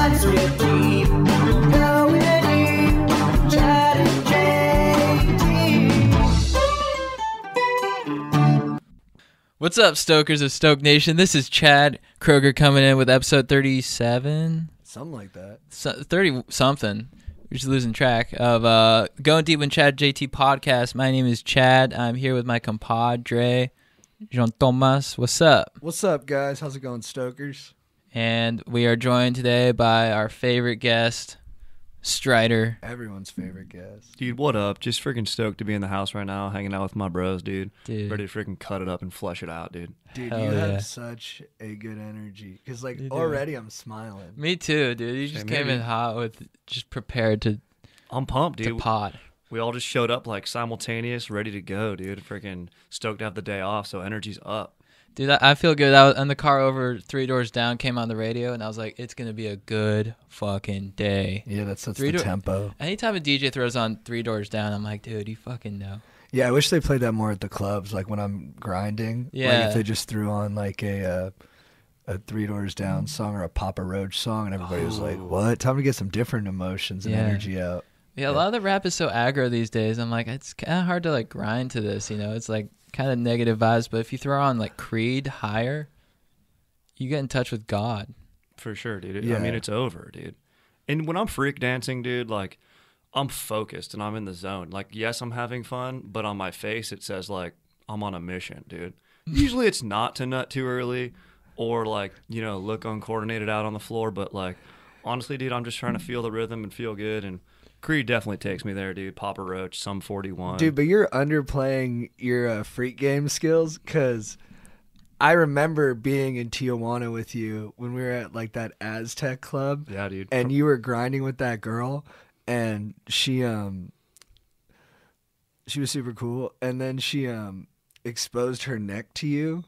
Pods with deep, going deep, Chad and JT. What's up, Stokers of Stoke Nation? This is Chad Kroger coming in with episode 37. Something like that. 30-something. We're just losing track of Going Deep with Chad JT podcast. My name is Chad. I'm here with my compadre, Jean Thomas. What's up? What's up, guys? How's it going, Stokers? And we are joined today by our favorite guest, Strider. Everyone's favorite guest. Dude, what up? Just freaking stoked to be in the house right now, hanging out with my bros, dude. Ready to freaking cut it up and flush it out, dude. Dude, Hell you yeah. have such a good energy. Because, like, You do. already I'm smiling. Me too, dude. You just came in hot with just prepared to I'm pumped, dude. pod. We all just showed up like simultaneous, ready to go, dude. Freaking stoked to have the day off, so energy's up. Dude, I feel good. I was in the car over 3 doors down, came on the radio, and I was like, it's going to be a good fucking day. Yeah, that sets the tempo. Anytime a DJ throws on 3 doors down, I'm like, dude, you fucking know. Yeah, I wish they played that more at the clubs, like when I'm grinding. Yeah. Like if they just threw on like a 3 Doors Down song or a Papa Roach song, and everybody was like, what? Time to get some different emotions and energy out. Yeah, a lot of the rap is so aggro these days. I'm like, it's kind of hard to like grind to this, you know? It's like kind of negative vibes, but if you throw on like Creed higher, you get in touch with God. For sure, dude. Yeah. I mean, it's over, dude. And when I'm freak dancing, dude, like, I'm focused and I'm in the zone. Like, yes, I'm having fun, but on my face it says, like, I'm on a mission, dude. Usually it's not to nut too early or, like, you know, look uncoordinated out on the floor, but, like, honestly, dude, I'm just trying to feel the rhythm and feel good, and Creed definitely takes me there, dude. Papa Roach, Sum 41. Dude, but you're underplaying your freak game skills, because I remember being in Tijuana with you when we were at like that Aztec club. Yeah, dude. And you were grinding with that girl, and she was super cool, and then she exposed her neck to you,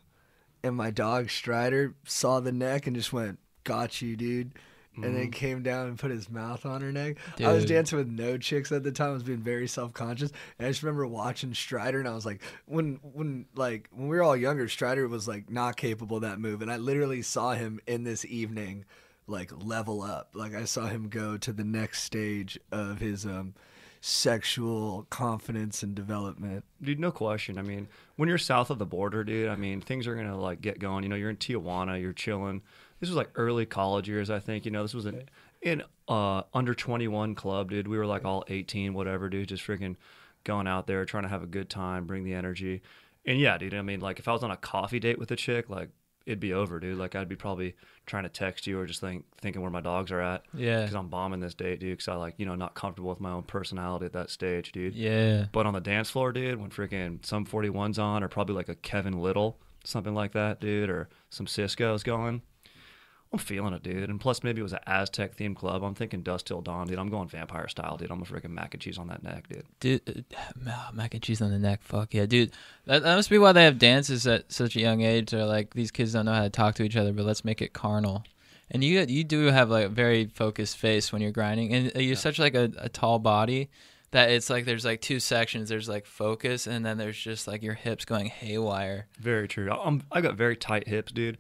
and my dog Strider saw the neck and just went, got you, dude. And then came down and put his mouth on her neck. Dude. I was dancing with no chicks at the time. I was being very self-conscious. And I just remember watching Strider, and I was like, when we were all younger, Strider was like not capable of that move. And I literally saw him in this evening like level up. Like I saw him go to the next stage of his sexual confidence and development. Dude, no question. I mean, when you're south of the border, dude, I mean, things are going to, like, get going. You know, you're in Tijuana, you're chilling. This was, like, early college years, I think. You know, this was an under 21 club, dude. We were, like, all 18, whatever, dude, just freaking going out there, trying to have a good time, bring the energy. And, yeah, dude, I mean, like, if I was on a coffee date with a chick, like, it'd be over, dude. Like, I'd be probably trying to text you or just thinking where my dogs are at. Yeah. Because I'm bombing this date, dude, because I, like, you know, not comfortable with my own personality at that stage, dude. Yeah. But on the dance floor, dude, when freaking Sum 41's on, or probably like a Kevin Little, something like that, dude, or some Cisco's going, I'm feeling it, dude. And plus, maybe it was an Aztec-themed club. I'm thinking Dust Till Dawn, dude. I'm going vampire style, dude. I'm a freaking mac and cheese on that neck, dude. Dude, mac and cheese on the neck. Fuck yeah, dude. That must be why they have dances at such a young age. They're like, these kids don't know how to talk to each other, but let's make it carnal. And you do have like a very focused face when you're grinding, and you're such like a tall body that it's like there's like 2 sections. There's like focus, and then there's just like your hips going haywire. Very true. I got very tight hips, dude.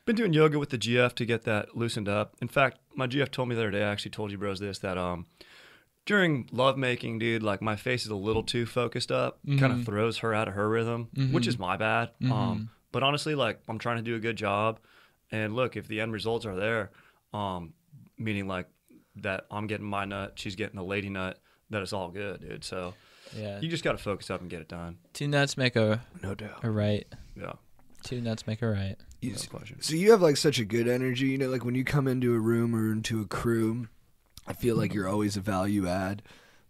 Been doing yoga with the GF to get that loosened up. In fact, my GF told me the other day, I actually told you bros this, that during lovemaking, dude, like my face is a little too focused up. Kind of throws her out of her rhythm, which is my bad. But honestly, like, I'm trying to do a good job. And look, if the end results are there, meaning like that I'm getting my nut, she's getting the lady nut, that it's all good, dude. So Yeah. you just got to focus up and get it done. 2 nuts make a right. Yeah. 2 nuts make a right. No question. So you have like such a good energy, you know, like when you come into a room or into a crew, I feel like you're always a value add.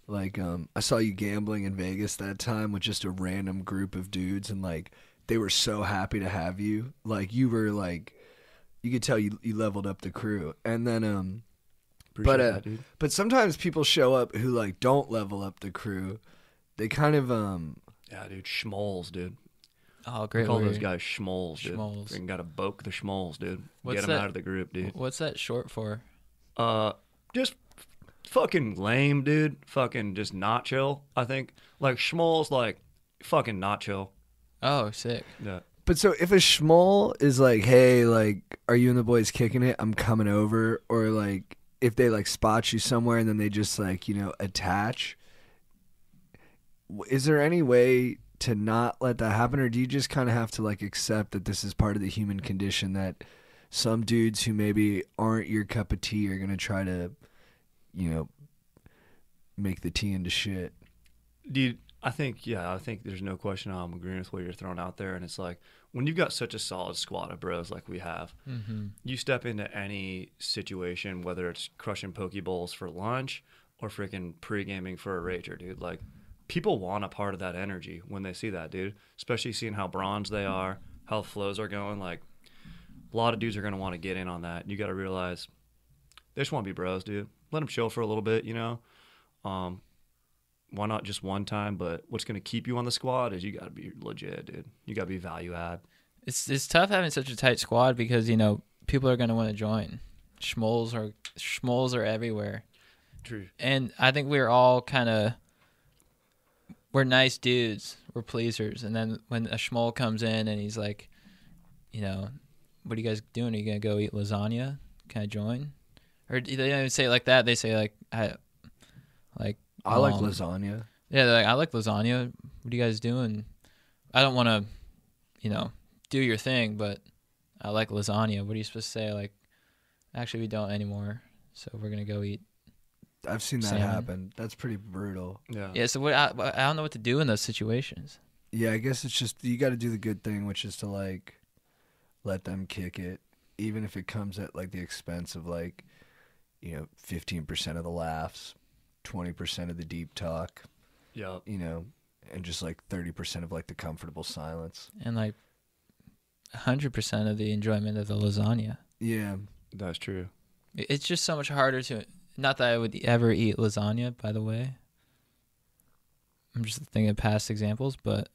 Like I saw you gambling in Vegas that time with just a random group of dudes, and like they were so happy to have you. Like you were like, you could tell you leveled up the crew. And then Appreciate that, dude. but sometimes people show up who like don't level up the crew. They kind of Yeah, dude, schmoles, dude. Oh, great. We call word. those guys schmoles, dude. Schmoles. Freaking gotta boke the schmoles, dude. What's Get them that? out of the group, dude. What's that short for? Just fucking lame, dude. Fucking just not chill, I think. Like, schmoles, like, fucking not chill. Oh, sick. Yeah. But so if a schmol is like, hey, like, are you and the boys kicking it? I'm coming over. Or like, if they like spot you somewhere and then they just like, attach. Is there any way to not let that happen, or do you just kind of have to like accept that this is part of the human condition, that some dudes who maybe aren't your cup of tea are going to try to, make the tea into shit? Dude, I think there's no question I'm agreeing with what you're throwing out there. And it's like, when you've got such a solid squad of bros like we have, you step into any situation, whether it's crushing poke bowls for lunch or freaking pre-gaming for a rager, dude. Like, people want a part of that energy when they see that, dude. Especially seeing how bronze they are, how the flows are going. Like, a lot of dudes are going to want to get in on that. You got to realize they just want to be bros, dude. Let them chill for a little bit, Why not just one time? But what's going to keep you on the squad is you got to be legit, dude. You got to be value add. It's tough having such a tight squad because people are going to want to join. Schmoles are everywhere. True. And I think we're all we're nice dudes. We're pleasers. And then when a schmole comes in and he's like, what are you guys doing? Are you going to go eat lasagna? Can I join? Or they don't even say it like that. They say I like lasagna. Yeah, they're like, I like lasagna. What are you guys doing? I don't want to, do your thing, but I like lasagna. What are you supposed to say? Like, actually, we don't anymore. So we're going to go eat. I've seen that salmon. happen. That's pretty brutal. Yeah. Yeah, so I don't know what to do in those situations. Yeah, I guess it's just, you got to do the good thing, which is to like let them kick it, even if it comes at like the expense of like, 15% of the laughs, 20% of the deep talk. Yeah. And just like 30% of like the comfortable silence. And like 100% of the enjoyment of the lasagna. Yeah. That's true. It's just so much harder to, not that I would ever eat lasagna, by the way. I'm just thinking of past examples, but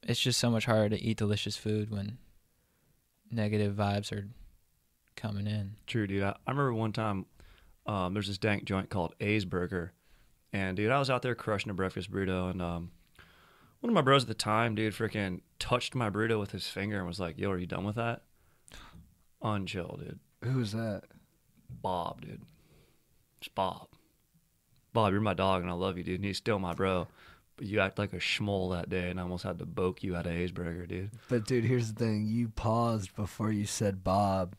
it's just so much harder to eat delicious food when negative vibes are coming in. True, dude. I remember one time there's this dank joint called A's Burger. And, dude, I was out there crushing a breakfast burrito, and one of my bros at the time, dude, freaking touched my burrito with his finger and was like, yo, are you done with that? Unchill, dude. Who was that? Bob, dude. It's Bob. Bob, you're my dog, and I love you, dude, and he's still my bro. But you act like a schmole that day, and I almost had to boke you out of A's Burger, dude. But, dude, here's the thing. You paused before you said Bob.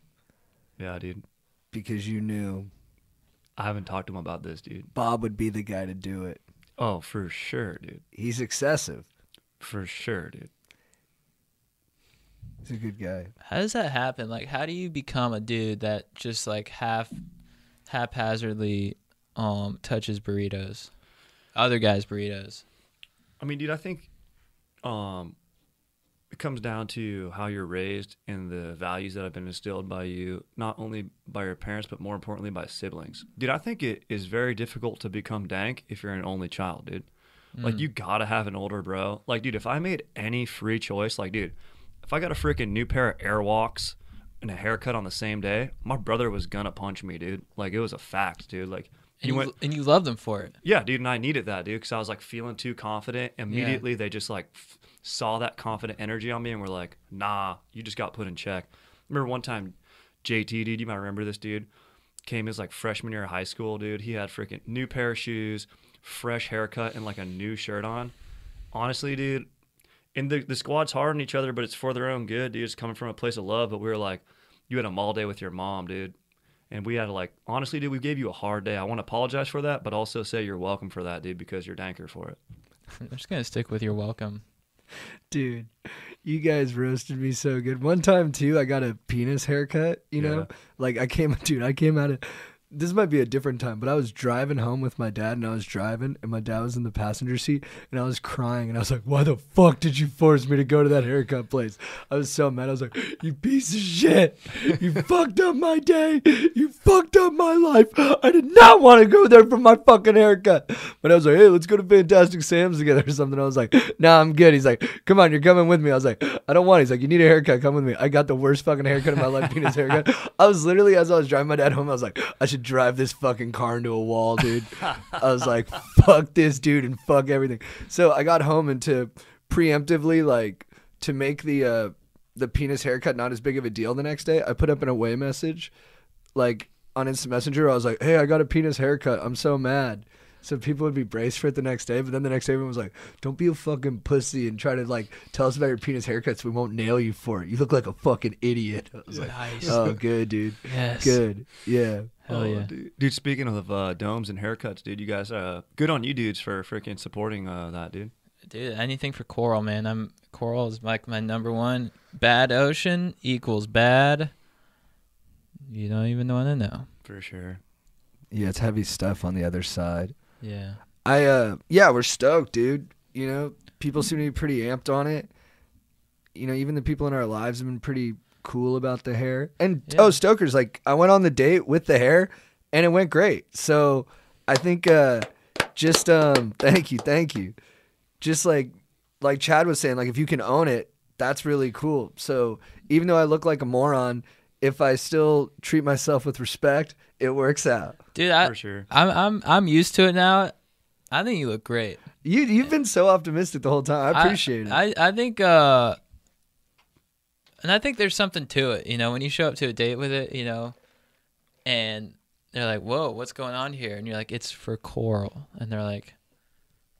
Yeah, dude. Because you knew I haven't talked to him about this, dude. Bob would be the guy to do it. Oh, for sure, dude. He's excessive. For sure, dude. He's a good guy. How does that happen? Like, how do you become a dude that just like haphazardly touches burritos, other guys' burritos? I mean, dude, I think it comes down to how you're raised and the values that have been instilled by you, not only by your parents, but more importantly by siblings. Dude, I think it is very difficult to become dank if you're an only child, dude. Like, you gotta have an older bro. Like, dude, if I made any free choice, like, dude, if I got a freaking new pair of Airwalks and a haircut on the same day, my brother was gonna punch me, dude. Like, it was a fact, dude. Like, And you love them for it. yeah, dude, and I needed that, dude, because I was like feeling too confident. Immediately, they just like saw that confident energy on me and were like, nah, you just got put in check. Remember one time, JT, dude, you might remember this dude, came as like freshman year of high school, dude. He had freaking new pair of shoes, fresh haircut, and like a new shirt on. Honestly, dude, and the squad's hard on each other, but it's for their own good, dude. It's coming from a place of love, but we were like, you had a mall day with your mom, dude. And we had to like, honestly, dude, we gave you a hard day. I want to apologize for that, but also say you're welcome for that, dude, because you're danker for it. I'm just going to stick with your welcome. Dude, you guys roasted me so good. One time, too, I got a penis haircut, you know? Like, I came out of... This might be a different time, but I was driving home with my dad, and I was driving, and my dad was in the passenger seat, and I was crying, and I was like, why the fuck did you force me to go to that haircut place? I was so mad. I was like, you piece of shit. You fucked up my day. You fucked up my life. I did not want to go there for my fucking haircut. But I was like, hey, let's go to Fantastic Sam's together or something. I was like, nah, I'm good. He's like, come on, you're coming with me. I was like, I don't want it. He's like, you need a haircut. Come with me. I got the worst fucking haircut of my life, penis haircut. I was literally, as I was driving my dad home, I was like, I should drive this fucking car into a wall, dude. I was like, fuck this dude and fuck everything. So I got home, and to preemptively, like, to make the penis haircut not as big of a deal the next day, I put up an away message, like, on Instant Messenger. I was like, hey, I got a penis haircut. I'm so mad. So people would be braced for it the next day, but then the next day everyone was like, don't be a fucking pussy and try to like tell us about your penis haircuts. We won't nail you for it. You look like a fucking idiot. I was like, Nice. oh, good, dude. Yes. Good. Yeah. Hell yeah. Dude, speaking of domes and haircuts, dude, you guys, good on you dudes for freaking supporting that, dude. Dude, anything for Coral, man. Coral is like my number one. Bad ocean equals bad. You don't even want to know. For sure. Yeah, it's heavy stuff on the other side. Yeah. Yeah, we're stoked, dude. You know, people seem to be pretty amped on it. You know, even the people in our lives have been pretty cool about the hair. And Yeah. Stokers, like I went on the date with the hair and it went great. So I think just thank you. Just like Chad was saying, like if you can own it, that's really cool. So even though I look like a moron, if I still treat myself with respect, it works out. Dude, For sure. I'm used to it now. I think you look great. You've been so optimistic the whole time. I appreciate it. I think and I think there's something to it, you know, when you show up to a date with it, you know, and they're like, whoa, what's going on here? And you're like, it's for Coral. And they're like,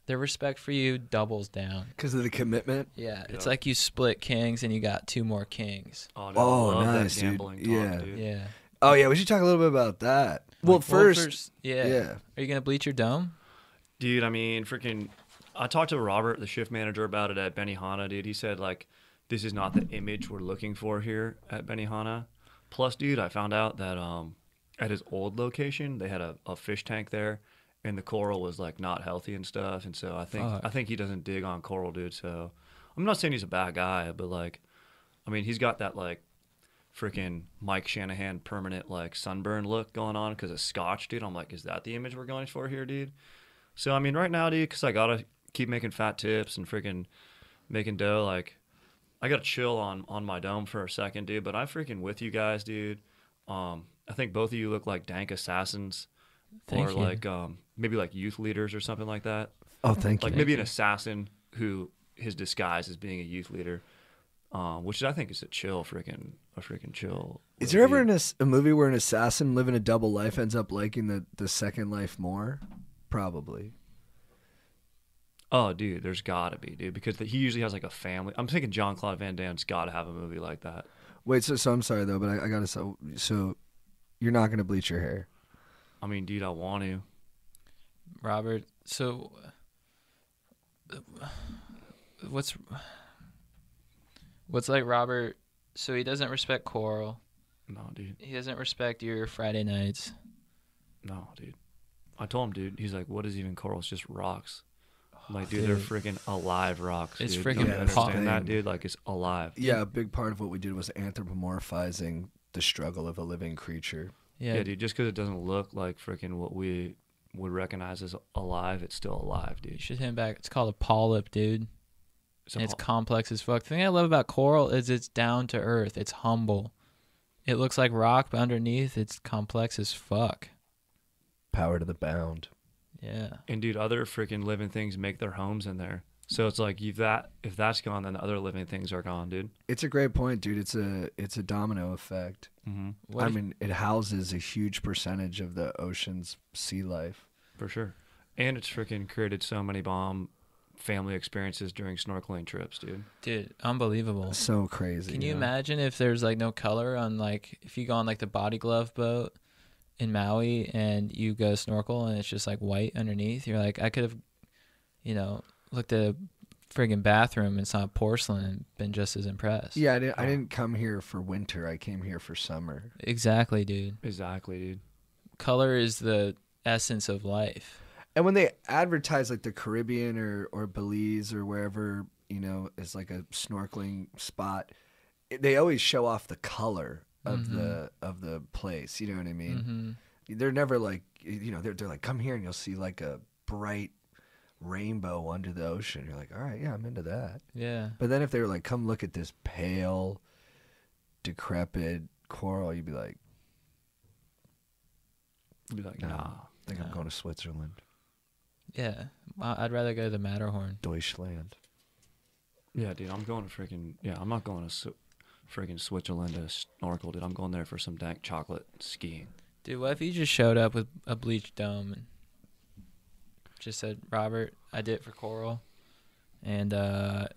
their respect for you doubles down. Because of the commitment. Yeah, it's like you split kings and you got two more kings. Oh, dude, Oh, I love nice, that dude. gambling talk, Yeah. dude. Yeah. Oh, yeah, we should talk a little bit about that. Well, first, yeah. yeah. Are you going to bleach your dome? Dude, I mean, freaking, I talked to Robert, the shift manager, about it at Benihana, dude. He said, like, this is not the image we're looking for here at Benihana. Plus, dude, I found out that at his old location, they had a fish tank there, and the coral was, like, not healthy and stuff. And so I think he doesn't dig on coral, dude. So I'm not saying he's a bad guy, but, like, I mean, he's got that, like, freaking Mike Shanahan permanent, like, sunburn look going on because of scotch, dude. I'm like, is that the image we're going for here, dude? So, I mean, right now, dude, because I got to keep making fat tips and freaking making dough, like, I got to chill on my dome for a second, dude. But I'm freaking with you guys, dude. I think both of you look like dank assassins. Thank or you. like maybe like youth leaders or something like that. Oh, thank you. Like maybe an assassin who his disguise is being a youth leader, which I think is a freaking chill. Is there ever a movie where an assassin living a double life ends up liking the second life more? Probably. Oh, dude, there's gotta be, dude, because he usually has like a family. I'm thinking Jean-Claude Van Damme's gotta have a movie like that. Wait, so I'm sorry though, but I gotta so you're not gonna bleach your hair? I mean, dude, I want to. Robert, so what's like Robert, so he doesn't respect Coral. No, dude. He doesn't respect your Friday nights. No, dude. I told him, dude. He's like, "What is even coral? It's just rocks." I'm like, dude, they're freaking alive rocks. It's dude. freaking You understand pop- that, dude? Like, it's alive. Yeah, a big part of what we did was anthropomorphizing the struggle of a living creature. Yeah, Yeah, dude. Just because it doesn't look like freaking what we would recognize as alive, it's still alive, you dude. should hit him back. It's called a polyp, dude. So And it's complex as fuck. The thing I love about Coral is it's down to earth. It's humble. It looks like rock, but underneath it's complex as fuck. Power to the bound. Yeah. and dude, other freaking living things make their homes in there. So it's like if that's gone, then the other living things are gone, dude. It's a great point, dude. It's a domino effect. Mm-hmm. I mean, it houses a huge percentage of the ocean's sea life. For sure. And it's freaking created so many bomb family experiences during snorkeling trips, dude. Dude, unbelievable. So crazy. Can you yeah. imagine if there's like no color on like if you go on like the body glove boat in Maui and you go snorkel and it's just like white underneath? You're like, I could have, you know, looked at a friggin' bathroom and saw porcelain and been just as impressed. Yeah, I didn't come here for winter. I came here for summer. Exactly, dude. Exactly, dude. Color is the essence of life. And when they advertise like the Caribbean or Belize or wherever, you know, is like a snorkeling spot, they always show off the color of the place. You know what I mean? Mm-hmm. They're never like, you know, they're like, come here and you'll see like a bright rainbow under the ocean. You're like, all right, yeah, I'm into that. Yeah. But then if they were like, come look at this pale, decrepit coral, you'd be like, Be like, nah, nah. I think I'm going to Switzerland, Yeah. I'd rather go to the Matterhorn. Deutschland. Yeah, dude, I'm going to freaking, I'm not going to freaking Switzerland to snorkel, dude. I'm going there for some dank chocolate skiing. Dude, what if you just showed up with a bleached dome and just said, Robert, I did it for Coral, and why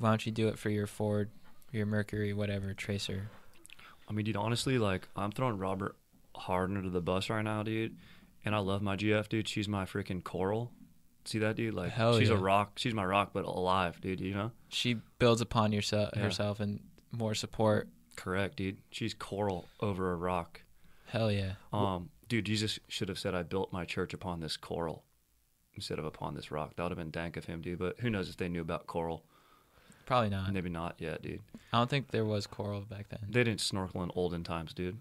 don't you do it for your Ford, your Mercury, whatever, Tracer? I mean, dude, honestly, like, I'm throwing Robert hard under the bus right now, dude. And I love my GF, dude. She's my freaking Coral. See that, dude? Like, Hell she's yeah. a rock. She's my rock, but alive, dude, you know? She builds upon herself and more support. Correct, dude. She's Coral over a rock. Hell yeah. Dude, Jesus should have said, I built my church upon this coral instead of upon this rock. That would have been dank of him, dude. But who knows if they knew about coral. Probably not. Maybe not yet, dude. I don't think there was coral back then. They didn't snorkel in olden times, dude.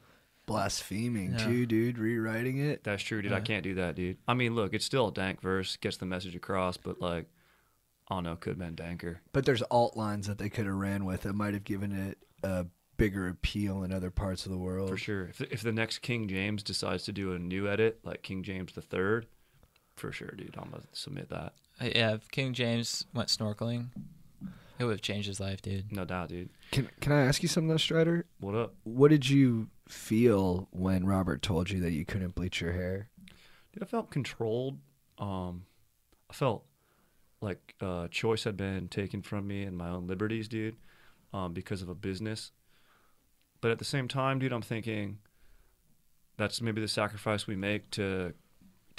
Blaspheming Yeah. too, dude. Rewriting it. That's true, dude. Yeah. I can't do that, dude. I mean, look, it's still a dank verse, gets the message across, but like, I don't know, could have been danker. But there's alt lines that they could have ran with that might have given it a bigger appeal in other parts of the world. For sure. If the next King James decides to do a new edit, like King James III, for sure, dude. I'm going to submit that. Yeah, if King James went snorkeling, it would have changed his life, dude. No doubt, dude. Can I ask you something though, Strider? What up? What did you feel when Robert told you that you couldn't bleach your hair? Dude, I felt controlled. I felt like choice had been taken from me and my own liberties, dude, because of a business. But at the same time, dude, I'm thinking that's maybe the sacrifice we make to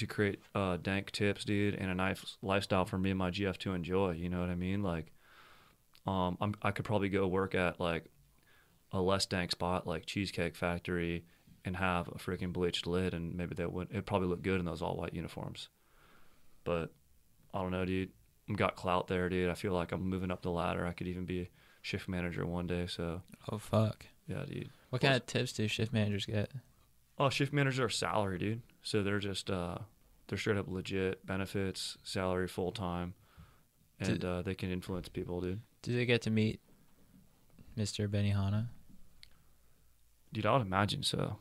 create dank tips, dude, and a nice lifestyle for me and my GF to enjoy. You know what I mean? Like, I could probably go work at like a less dank spot like Cheesecake Factory and have a freaking bleached lid, and maybe it'd probably look good in those all white uniforms. But I don't know, dude. I've got clout there, dude. I feel like I'm moving up the ladder. I could even be shift manager one day. So Oh, fuck. yeah, dude. What kind of tips do shift managers get? Oh, shift managers are salary, dude. So they're just they're straight up legit benefits, salary, full time, and they can influence people, dude. Do they get to meet Mr. Benihana? Dude, I would imagine so.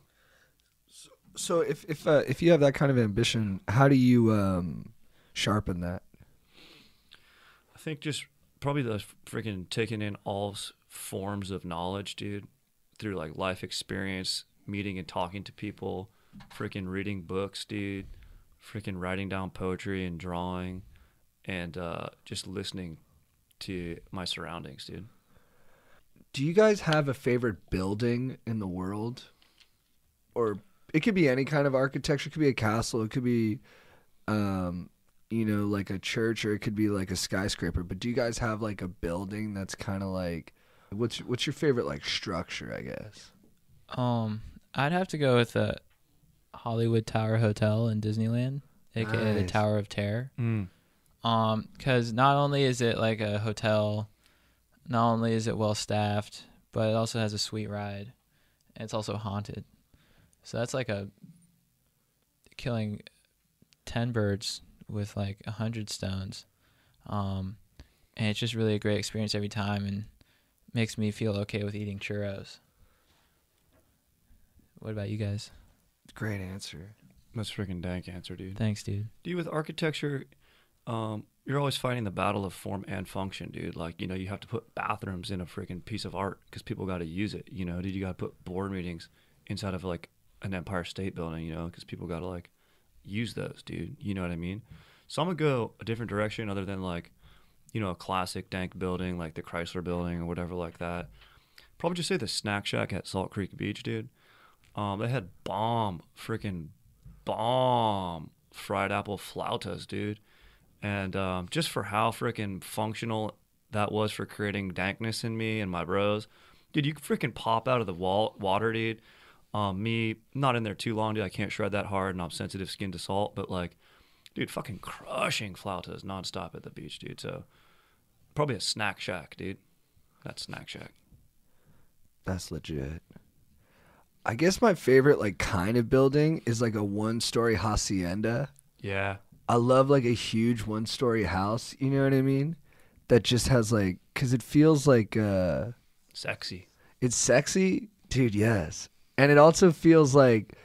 So if you have that kind of ambition, how do you sharpen that? I think just probably the freaking taking in all forms of knowledge, dude, through like life experience, meeting and talking to people, freaking reading books, dude, freaking writing down poetry and drawing, and just listening to my surroundings, dude. Do you guys have a favorite building in the world? Or it could be any kind of architecture. It could be a castle. It could be, like a church, or it could be like a skyscraper. But do you guys have like a building that's kind of like, what's your favorite like structure, I guess? I'd have to go with the Hollywood Tower Hotel in Disneyland, aka the Nice. Tower of Terror. Because not only is it like a hotel, not only is it well staffed, but it also has a sweet ride, and it's also haunted. So that's like killing 10 birds with like 100 stones. And it's just really a great experience every time, and makes me feel okay with eating churros. What about you guys? Great answer. That's a freaking dank answer, dude. Thanks, dude. Dude, with architecture, you're always fighting the battle of form and function, dude. Like, you have to put bathrooms in a freaking piece of art because people got to use it, dude. You got to put board meetings inside of like an Empire State Building, because people got to like use those, dude. You know what I mean? So I'm going to go a different direction other than like, a classic dank building like the Chrysler Building or whatever like that. Probably just say the Snack Shack at Salt Creek Beach, dude. They had freaking bomb fried apple flautas, dude. And just for how freaking functional that was for creating dankness in me and my bros. Dude, you can freaking pop out of the water, dude. Me, not in there too long, dude. I can't shred that hard, and I'm sensitive skin to salt. But, like, dude, fucking crushing flautas nonstop at the beach, dude. So, probably a Snack Shack, dude. That's Snack Shack. That's legit. I guess my favorite like kind of building is like a 1-story hacienda. Yeah. I love like a huge 1-story house, you know what I mean? That just has like, cause it feels like Sexy. it's sexy, dude. Yes, and it also feels like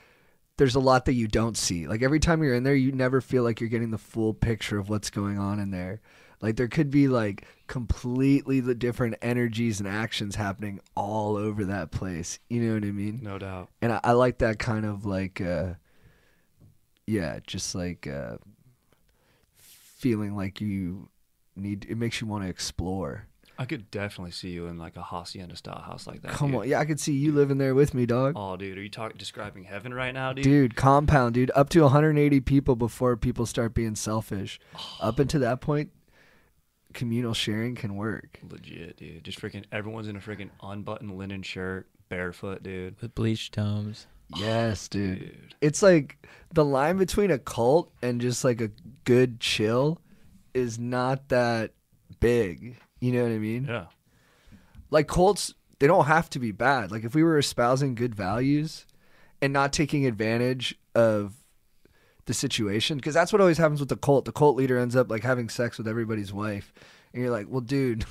there's a lot that you don't see. Like every time you're in there, you never feel like you're getting the full picture of what's going on in there. Like there could be like completely the different energies and actions happening all over that place. You know what I mean? No doubt. And I like that kind of like, just like feeling like you need. It makes you want to explore. I could definitely see you in like a hacienda style house like that. Come dude. on, yeah, I could see you living there with me, dog. Oh, dude, are you describing heaven right now, dude? Dude, compound, dude. Up to 180 people before people start being selfish. Up until that point, communal sharing can work. Legit, dude. Just freaking everyone's in a freaking unbuttoned linen shirt, barefoot, dude. With bleached tomes. Yes, dude. It's like the line between a cult and just like a good chill is not that big. You know what I mean? Yeah. Like cults, they don't have to be bad. Like if we were espousing good values and not taking advantage of the situation, because that's what always happens with the cult. The cult leader ends up like having sex with everybody's wife. And you're like, well, dude,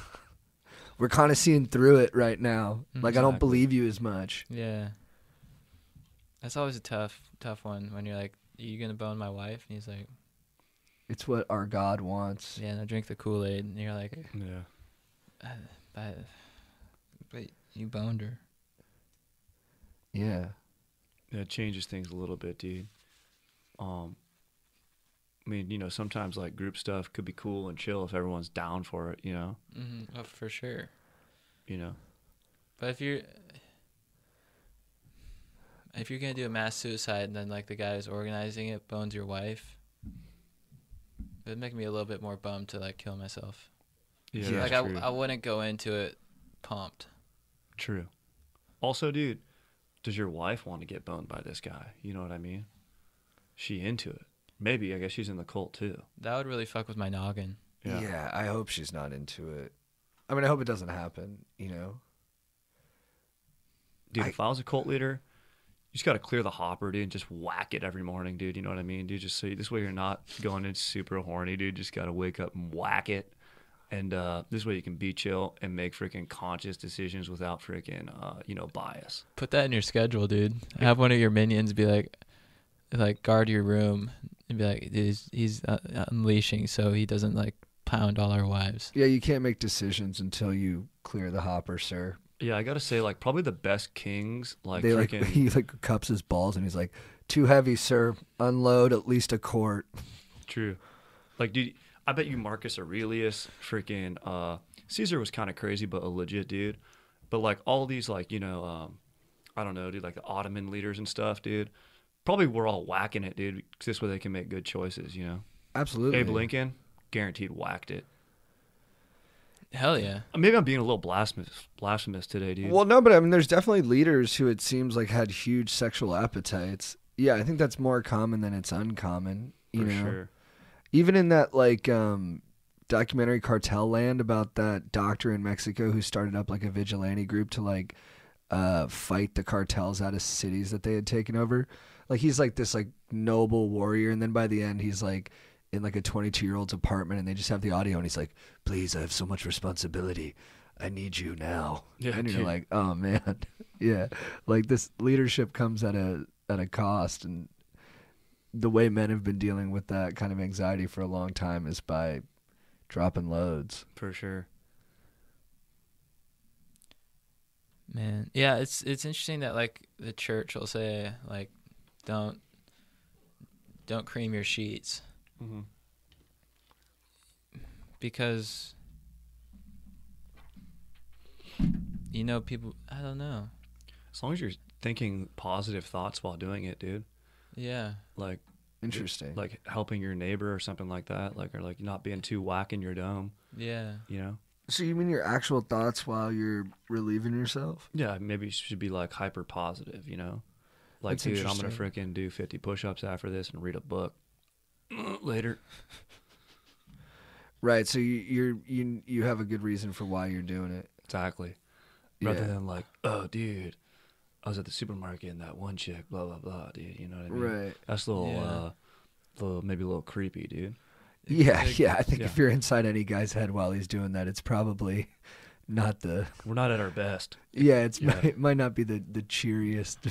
we're kind of seeing through it right now. Like, I don't Exactly. believe you as much. Yeah. That's always a tough one when you're like, are you going to bone my wife? And he's like, It's what our God wants. yeah, no, drink the Kool-Aid. And you're like, Yeah. but you boned her. Yeah. Yeah, it changes things a little bit, dude. I mean, you know, sometimes like group stuff could be cool and chill if everyone's down for it, you know? Mm-hmm. Oh, for sure. You know? But if you're gonna do a mass suicide and then like the guy who's organizing it bones your wife, it'd make me a little bit more bummed to like kill myself. Yeah, Yeah. Like that's true. I wouldn't go into it pumped. True. Also, dude, does your wife want to get boned by this guy? You know what I mean? She into it. Maybe. I guess she's in the cult too. That would really fuck with my noggin. Yeah. I hope she's not into it. I mean, I hope it doesn't happen, you know? Dude, if I was a cult leader, you just got to clear the hopper, dude, and just whack it every morning, dude. You know what I mean? Dude, just so this way you're not going in super horny, dude. Just got to wake up and whack it. And this way you can be chill and make freaking conscious decisions without freaking, bias. Put that in your schedule, dude. Have one of your minions be like guard your room and be like, dude, he's unleashing so he doesn't like pound all our wives. Yeah, you can't make decisions until you clear the hopper, sir. Yeah, I got to say, like, probably the best kings, like, They freaking... he like cups his balls and he's like, too heavy, sir. Unload at least a quart. True. Like, dude, I bet you Marcus Aurelius, freaking, Caesar was kind of crazy, but a legit dude. But, like, all these, like, I don't know, dude, like the Ottoman leaders and stuff, dude, probably we're all whacking it, dude, 'cause this way they can make good choices, you know? Absolutely. Abe Lincoln, guaranteed whacked it. Hell yeah. Maybe I'm being a little blasphemous today, dude. Well, no, but I mean, there's definitely leaders who it seems like had huge sexual appetites. Yeah, I think that's more common than it's uncommon. You For know, sure. even in that like documentary Cartel Land about that doctor in Mexico who started up like a vigilante group to like fight the cartels out of cities that they had taken over. Like he's like this like noble warrior, and then by the end he's like in like a 22-year-old's apartment, and they just have the audio, and he's like, "Please, I have so much responsibility. I need you now." Yeah, and you're dude. like, "Oh man, yeah." Like this leadership comes at a cost, and the way men have been dealing with that kind of anxiety for a long time is by dropping loads. For sure. Man. Yeah, it's interesting that like the church will say like don't cream your sheets. Mm-hmm. Because people, I don't know. As long as you're thinking positive thoughts while doing it, dude. Yeah. Like, Interesting. like helping your neighbor or something like that. Like, or like not being too whack in your dome, Yeah. you know? So you mean your actual thoughts while you're relieving yourself? Yeah, maybe you should be like hyper positive, you know? Like, That's dude, I'm going to interesting. freaking do 50 push-ups after this and read a book later. Right. So you have a good reason for why you're doing it. Exactly. Rather than like, oh, dude, I was at the supermarket and that one chick, blah, blah, blah, dude. You know what I mean? Right. That's a little, maybe a little creepy, dude. Yeah, Like, yeah. I think yeah. if you're inside any guy's head while he's doing that, it's probably not the. We're not at our best. Yeah, Yeah. it might not be the cheeriest,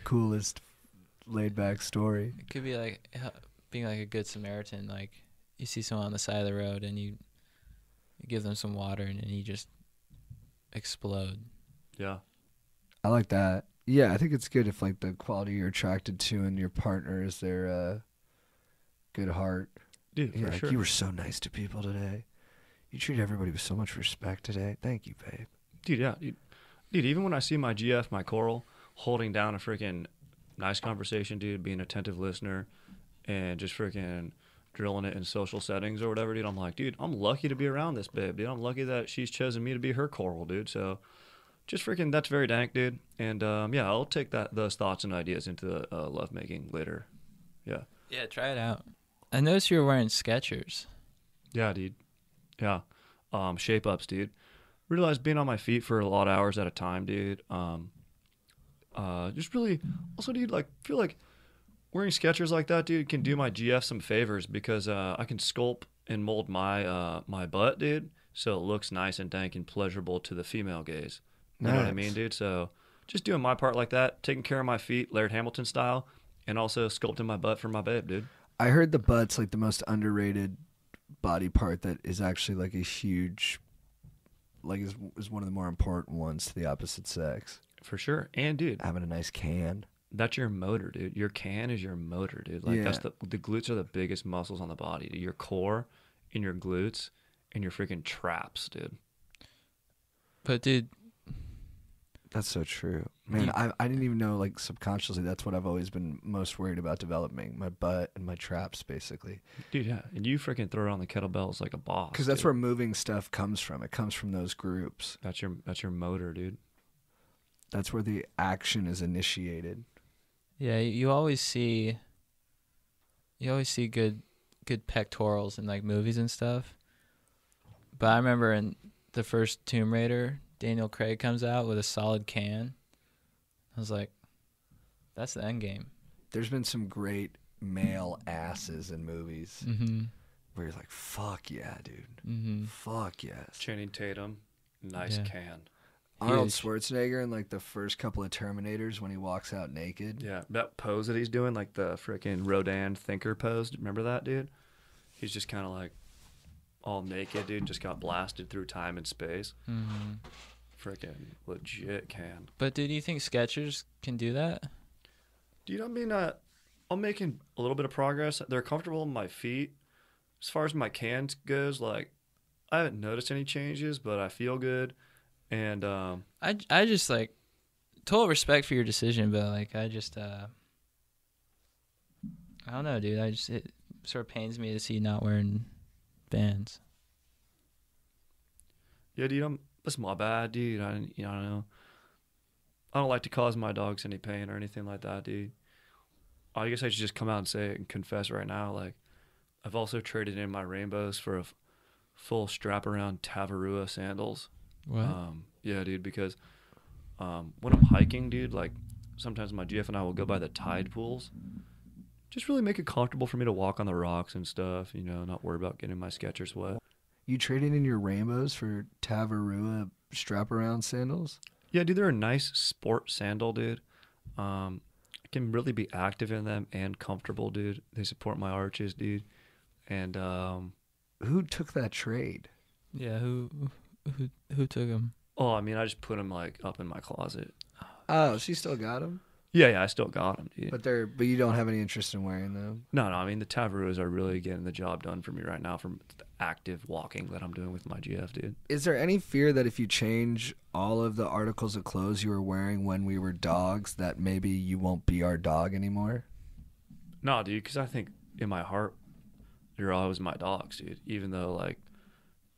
coolest, laid back story. It could be like being like a good Samaritan. Like you see someone on the side of the road and you You give them some water, and then you just explode. Yeah. I like that. Yeah, I think it's good if like the quality you're attracted to in your partner is their good heart. Dude, Yeah, for like, sure. you were so nice to people today. You treat everybody with so much respect today. Thank you, babe. Dude, yeah. Dude, even when I see my GF, my Coral, holding down a freaking nice conversation, dude, being an attentive listener, and just freaking drilling it in social settings or whatever, dude, I'm like, dude, I'm lucky to be around this babe, dude. I'm lucky that she's chosen me to be her Coral, dude. So just freaking, that's very dank, dude. And yeah, I'll take those thoughts and ideas into lovemaking later. Yeah. Yeah, try it out. I noticed you were wearing Skechers. Yeah, dude. Yeah. Shape ups, dude. Realized being on my feet for a lot of hours at a time, dude. Just really, also, dude, like, feel like wearing Skechers like that, dude, can do my GF some favors because I can sculpt and mold my my butt, dude, so it looks nice and dank and pleasurable to the female gaze. You know what I mean, dude? So just doing my part like that, taking care of my feet, Laird Hamilton style, and also sculpting my butt for my babe, dude. I heard the butt's like the most underrated body part that is actually like a huge, like is one of the more important ones to the opposite sex. For sure. And, dude, Having a nice can. that's your motor, dude. Your can is your motor, dude. Like, Yeah. that's the glutes are the biggest muscles on the body, dude. Your core and your glutes and your freaking traps, dude. But dude, That's so true. Man, I didn't even know, like, subconsciously that's what I've always been most worried about developing. My butt and my traps, basically. Dude, yeah. And you freaking throw it on the kettlebells like a boss. Because that's dude. where moving stuff comes from. It comes from those groups. That's your motor, dude. That's where the action is initiated. yeah, you always see good pectorals in like movies and stuff. But I remember in the first Tomb Raider, Daniel Craig comes out with a solid can. I was like, that's the end game. There's been some great male asses in movies Mm-hmm. where you're like, fuck yeah, dude. Mm-hmm. Fuck yes. Channing Tatum, nice Yeah. can. Arnold Huge. Schwarzenegger in like the first couple of Terminators when he walks out naked. Yeah, that pose that he's doing, like the freaking Rodin thinker pose. Remember that, dude? He's just kind of like all naked, dude. Just got blasted through time and space. Mm-hmm. Freaking legit can. But do you think Skechers can do that? Dude, I mean, I'm making a little bit of progress. They're comfortable on my feet. As far as my cans goes, like, I haven't noticed any changes, but I feel good. And I just like total respect for your decision, but like I just I don't know, dude. It sort of pains me to see you not wearing Vans. yeah, dude, that's my bad, dude. I don't know. I don't like to cause my dogs any pain or anything like that, dude. I guess I should just come out and say it and confess right now. Like, I've also traded in my rainbows for a full strap around Tavarua sandals. What? Yeah, dude, because when I'm hiking, dude, like sometimes my GF and I will go by the tide pools. Just really make it comfortable for me to walk on the rocks and stuff, you know, not worry about getting my Skechers wet. You traded in your rainbows for Tavarua strap-around sandals? Yeah, dude, they're a nice sport sandal, dude. I can really be active in them and comfortable, dude. They support my arches, dude. And Who took that trade? Yeah, who took him? oh, I mean, I just put them like up in my closet. Oh, she still got them? Yeah, I still got them, dude. But you don't have any interest in wearing them? No, I mean, the Tavaruas are really getting the job done for me right now from the active walking that I'm doing with my GF, dude. Is there any fear that if you change all of the articles of clothes you were wearing when we were dogs, that maybe you won't be our dog anymore? No, dude, because I think in my heart, you're always my dogs, dude. Even though, like,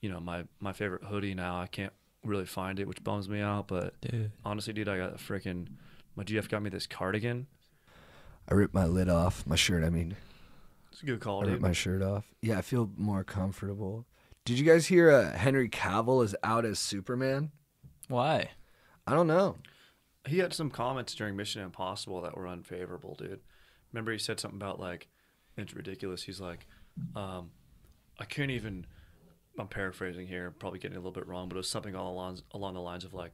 you know, my favorite hoodie now, I can't really find it, which bums me out. But Dude. honestly, dude, I got a freaking, my GF got me this cardigan. I ripped my lid off. My shirt, I mean. It's a good call, I dude. ripped my shirt off. Yeah, I feel more comfortable. Did you guys hear Henry Cavill is out as Superman? Why? I don't know. He had some comments during Mission Impossible that were unfavorable, dude. Remember he said something about, like, it's ridiculous. He's like, I can't even, I'm paraphrasing here, probably getting it a little bit wrong, but it was something along the lines of, like,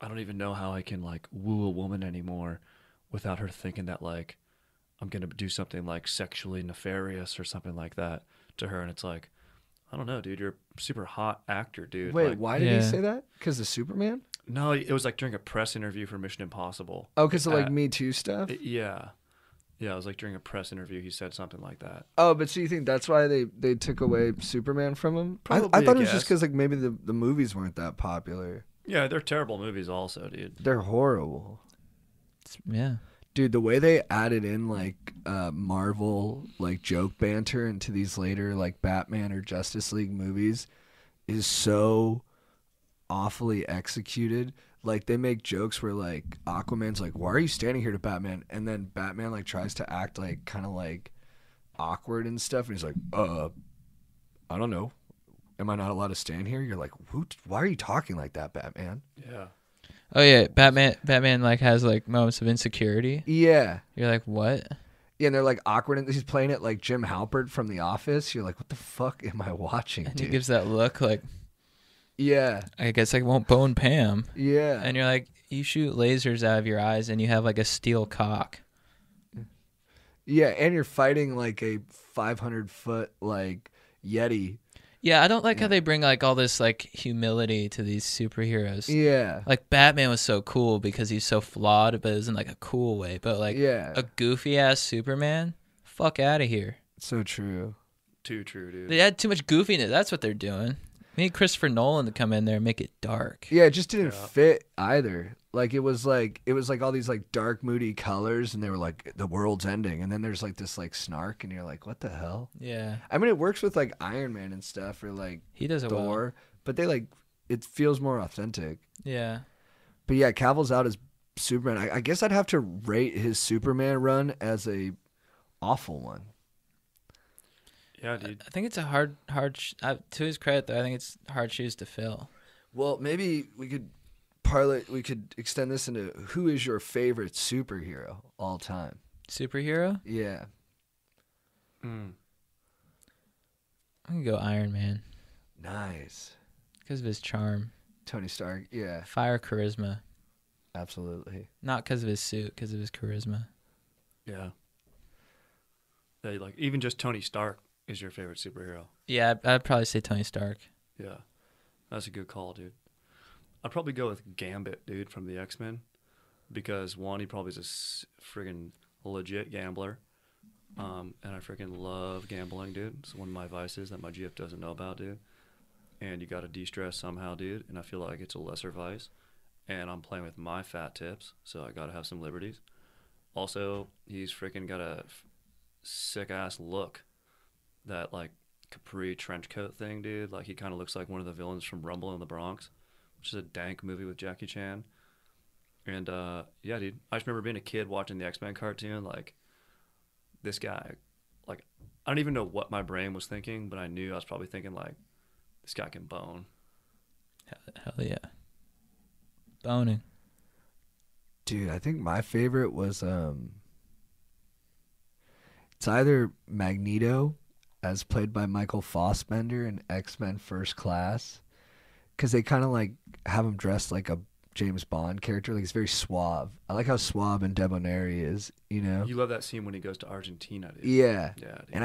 I don't even know how I can, like, woo a woman anymore without her thinking that, like, I'm going to do something, like, sexually nefarious or something like that to her. And it's like, I don't know, dude. You're a super hot actor, dude. Wait, Like, why did he Yeah. say that? Because of Superman? no, it was like during a press interview for Mission Impossible. Oh, because of like Uh, Me Too stuff? Yeah. Yeah, it was like during a press interview. He said something like that. Oh, but so you think that's why they took away Superman from him? Probably, I thought I it was just guess. because like maybe the movies weren't that popular. Yeah, they're terrible movies, also, dude. They're horrible. Yeah. Dude, the way they added in like Marvel like joke banter into these later like Batman or Justice League movies is so awfully executed. Like they make jokes where like Aquaman's like, "Why are you standing here?" to Batman, and then Batman like tries to act like kind of like awkward and stuff, and he's like, I don't know. Am I not allowed to stand here?" You're like, why are you talking like that, Batman? Yeah. Oh yeah, Batman like has like moments of insecurity. Yeah. You're like, what? Yeah, and they're like awkward, and he's playing it like Jim Halpert from The Office. You're like, what the fuck am I watching, And dude? he gives that look like, Yeah. I guess I won't bone Pam. Yeah. And you're like, you shoot lasers out of your eyes and you have like a steel cock. Yeah, and you're fighting like a 500-foot like Yeti. Yeah, I don't like how they bring like all this like humility to these superheroes. Yeah. Like Batman was so cool because he's so flawed, but it was in like a cool way. But like Yeah. a goofy ass Superman, fuck out of here. So true. Too true, dude. They had too much goofiness. That's what they're doing. We need Christopher Nolan to come in there and make it dark. Yeah, it just didn't Yeah. fit either. Like it was like all these like dark moody colors, and they were like the world's ending, and then there's like this like snark, and you're like, what the hell? Yeah, I mean, it works with like Iron Man and stuff, or like he does it well. Thor, but they like it feels more authentic. Yeah, But yeah, Cavill's out as Superman. I guess I'd have to rate his Superman run as a awful one. Yeah, dude. I think it's a hard. To his credit, though, I think it's hard shoes to fill. Well, maybe we could extend this into who is your favorite superhero all time? Superhero, Yeah. Mm. I can go Iron Man Nice. because of his charm, Tony Stark. Yeah, fire, charisma. absolutely. Not because of his suit, because of his charisma. Yeah. Yeah, like even just Tony Stark is your favorite superhero. Yeah, I'd probably say Tony Stark. Yeah. That's a good call, dude. I'd probably go with Gambit, dude, from the X-Men. Because one, he probably is a friggin' legit gambler. And I freaking love gambling, dude. It's one of my vices that my GF doesn't know about, dude. And you gotta de-stress somehow, dude. And I feel like it's a lesser vice. And I'm playing with my fat tips, so I gotta have some liberties. Also, he's freaking got a sick-ass look. That, like, capri trench coat thing, dude. Like, he kind of looks like one of the villains from Rumble in the Bronx, which is a dank movie with Jackie Chan. And, yeah, dude. I just remember being a kid watching the X-Men cartoon. Like, this guy, like, I don't even know what my brain was thinking, but I knew I was probably thinking, like, this guy can bone. Hell yeah. Boning. Dude, I think my favorite was it's either Magneto, as played by Michael Fassbender in X-Men First Class, because they kind of like have him dressed like a James Bond character. Like he's very suave. I like how suave and debonair he is. You know. You love that scene when he goes to Argentina, dude. Yeah. Yeah, dude. And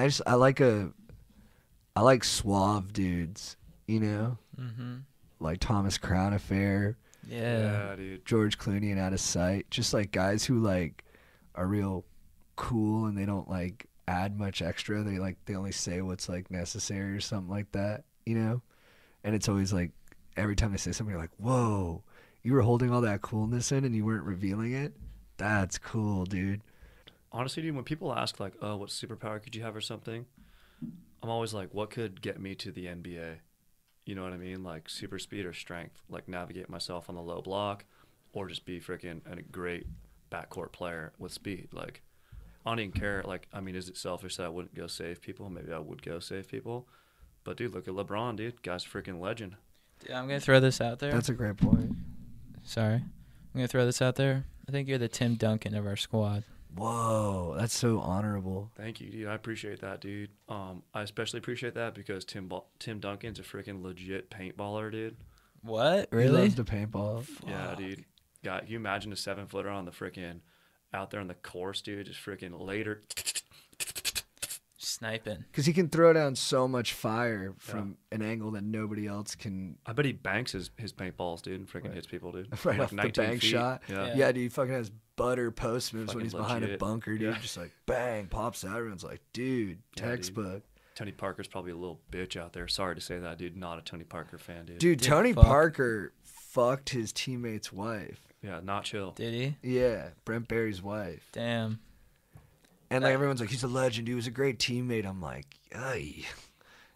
I like suave dudes. You know, Mm-hmm. like Thomas Crown Affair, Yeah. Yeah, dude. George Clooney and Out of Sight. Just like guys who like are real cool and they don't like add much extra. They only say what's like necessary or something like that, you know? And it's always like every time they say something you're like, "Whoa, you were holding all that coolness in and you weren't revealing it? That's cool, dude." Honestly, dude, when people ask, like, oh, what superpower could you have or something, I'm always like, what could get me to the NBA? You know what I mean? Like, super speed or strength. Like, navigate myself on the low block or just be freaking a great backcourt player with speed. Like, I don't even care. Like, I mean, is it selfish that I wouldn't go save people? Maybe I would go save people. But, dude, look at LeBron, dude. Guy's a freaking legend. I'm going to throw this out there. That's a great point. Sorry. I'm going to throw this out there. I think you're the Tim Duncan of our squad. Whoa, that's so honorable. Thank you, dude. I appreciate that, dude. I especially appreciate that because Tim Duncan's a freaking legit paintballer, dude. What? He Really? loves to paintball. Yeah, dude. God, can you imagine a 7-footer on the freaking out there on the course, dude? Just freaking later. sniping. Because he can throw down so much fire from an angle that nobody else can. I bet he banks his paintballs, dude, and freaking hits people, dude. Right Like off the 19 bank feet. shot. Yeah. Yeah, dude, he fucking has butter post moves when Fucking he's behind a legit. bunker, dude. Yeah. Just like bang, pops out. Everyone's like, dude, Yeah, dude. textbook. Tony Parker's probably a little bitch out there. Sorry to say that, dude. Not a Tony Parker fan, dude. Dude, Tony fuck. Parker fucked his teammate's wife. Yeah, not chill. Did he? Yeah, Brent Barry's wife. Damn. And like everyone's like, he's a legend. He was a great teammate. I'm like, ay,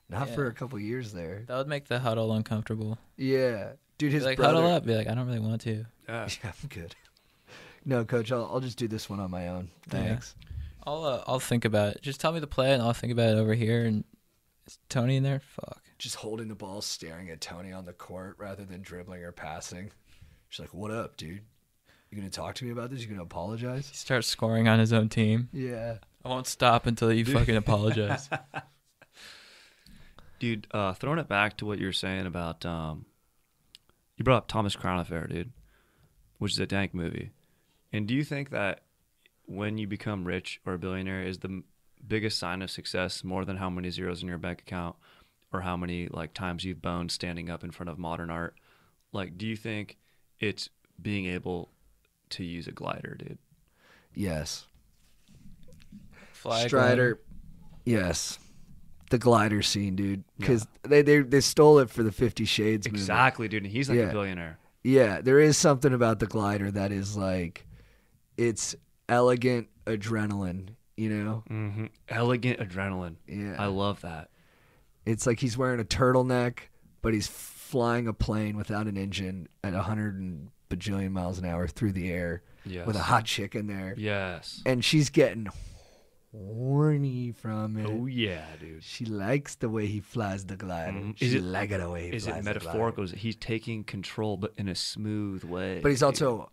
not for Yeah. a couple years there. That would make the huddle uncomfortable. Yeah, dude, his Be like, brother. huddle up. Be like, I don't really want to. Yeah. Yeah, I'm good. No, coach, I'll just do this one on my own. Thanks. I'll think about it. Just tell me the play, and I'll think about it over here. And is Tony in there? Fuck. Just holding the ball, staring at Tony on the court rather than dribbling or passing. She's like, "What up, dude? You gonna talk to me about this? You gonna apologize?" He starts scoring on his own team. Yeah. I won't stop until you fucking apologize. Dude, throwing it back to what you were saying about, you brought up Thomas Crown Affair, dude, which is a dank movie. And do you think that when you become rich or a billionaire is the biggest sign of success more than how many zeros in your bank account or how many like times you've boned standing up in front of modern art? Like, do you think it's being able to use a glider, dude? Yes. Fly Strider. Yes. The glider scene, dude. Because they stole it for the 50 Shades movie. Exactly, dude. And he's like Yeah. a billionaire. Yeah, there is something about the glider that is like, it's elegant adrenaline, you know? Mm-hmm. Elegant adrenaline. Yeah. I love that. It's like he's wearing a turtleneck, but he's flying a plane without an engine at 100 and bajillion miles an hour through the air Yes. with a hot chick in there. Yes. And she's getting horny from it. Oh, yeah, dude. She likes the way he flies the glider. Mhm. She Is it- likes the way he Is flies it the metaphorical? Is it he's taking control, but in a smooth way? But he's dude? also,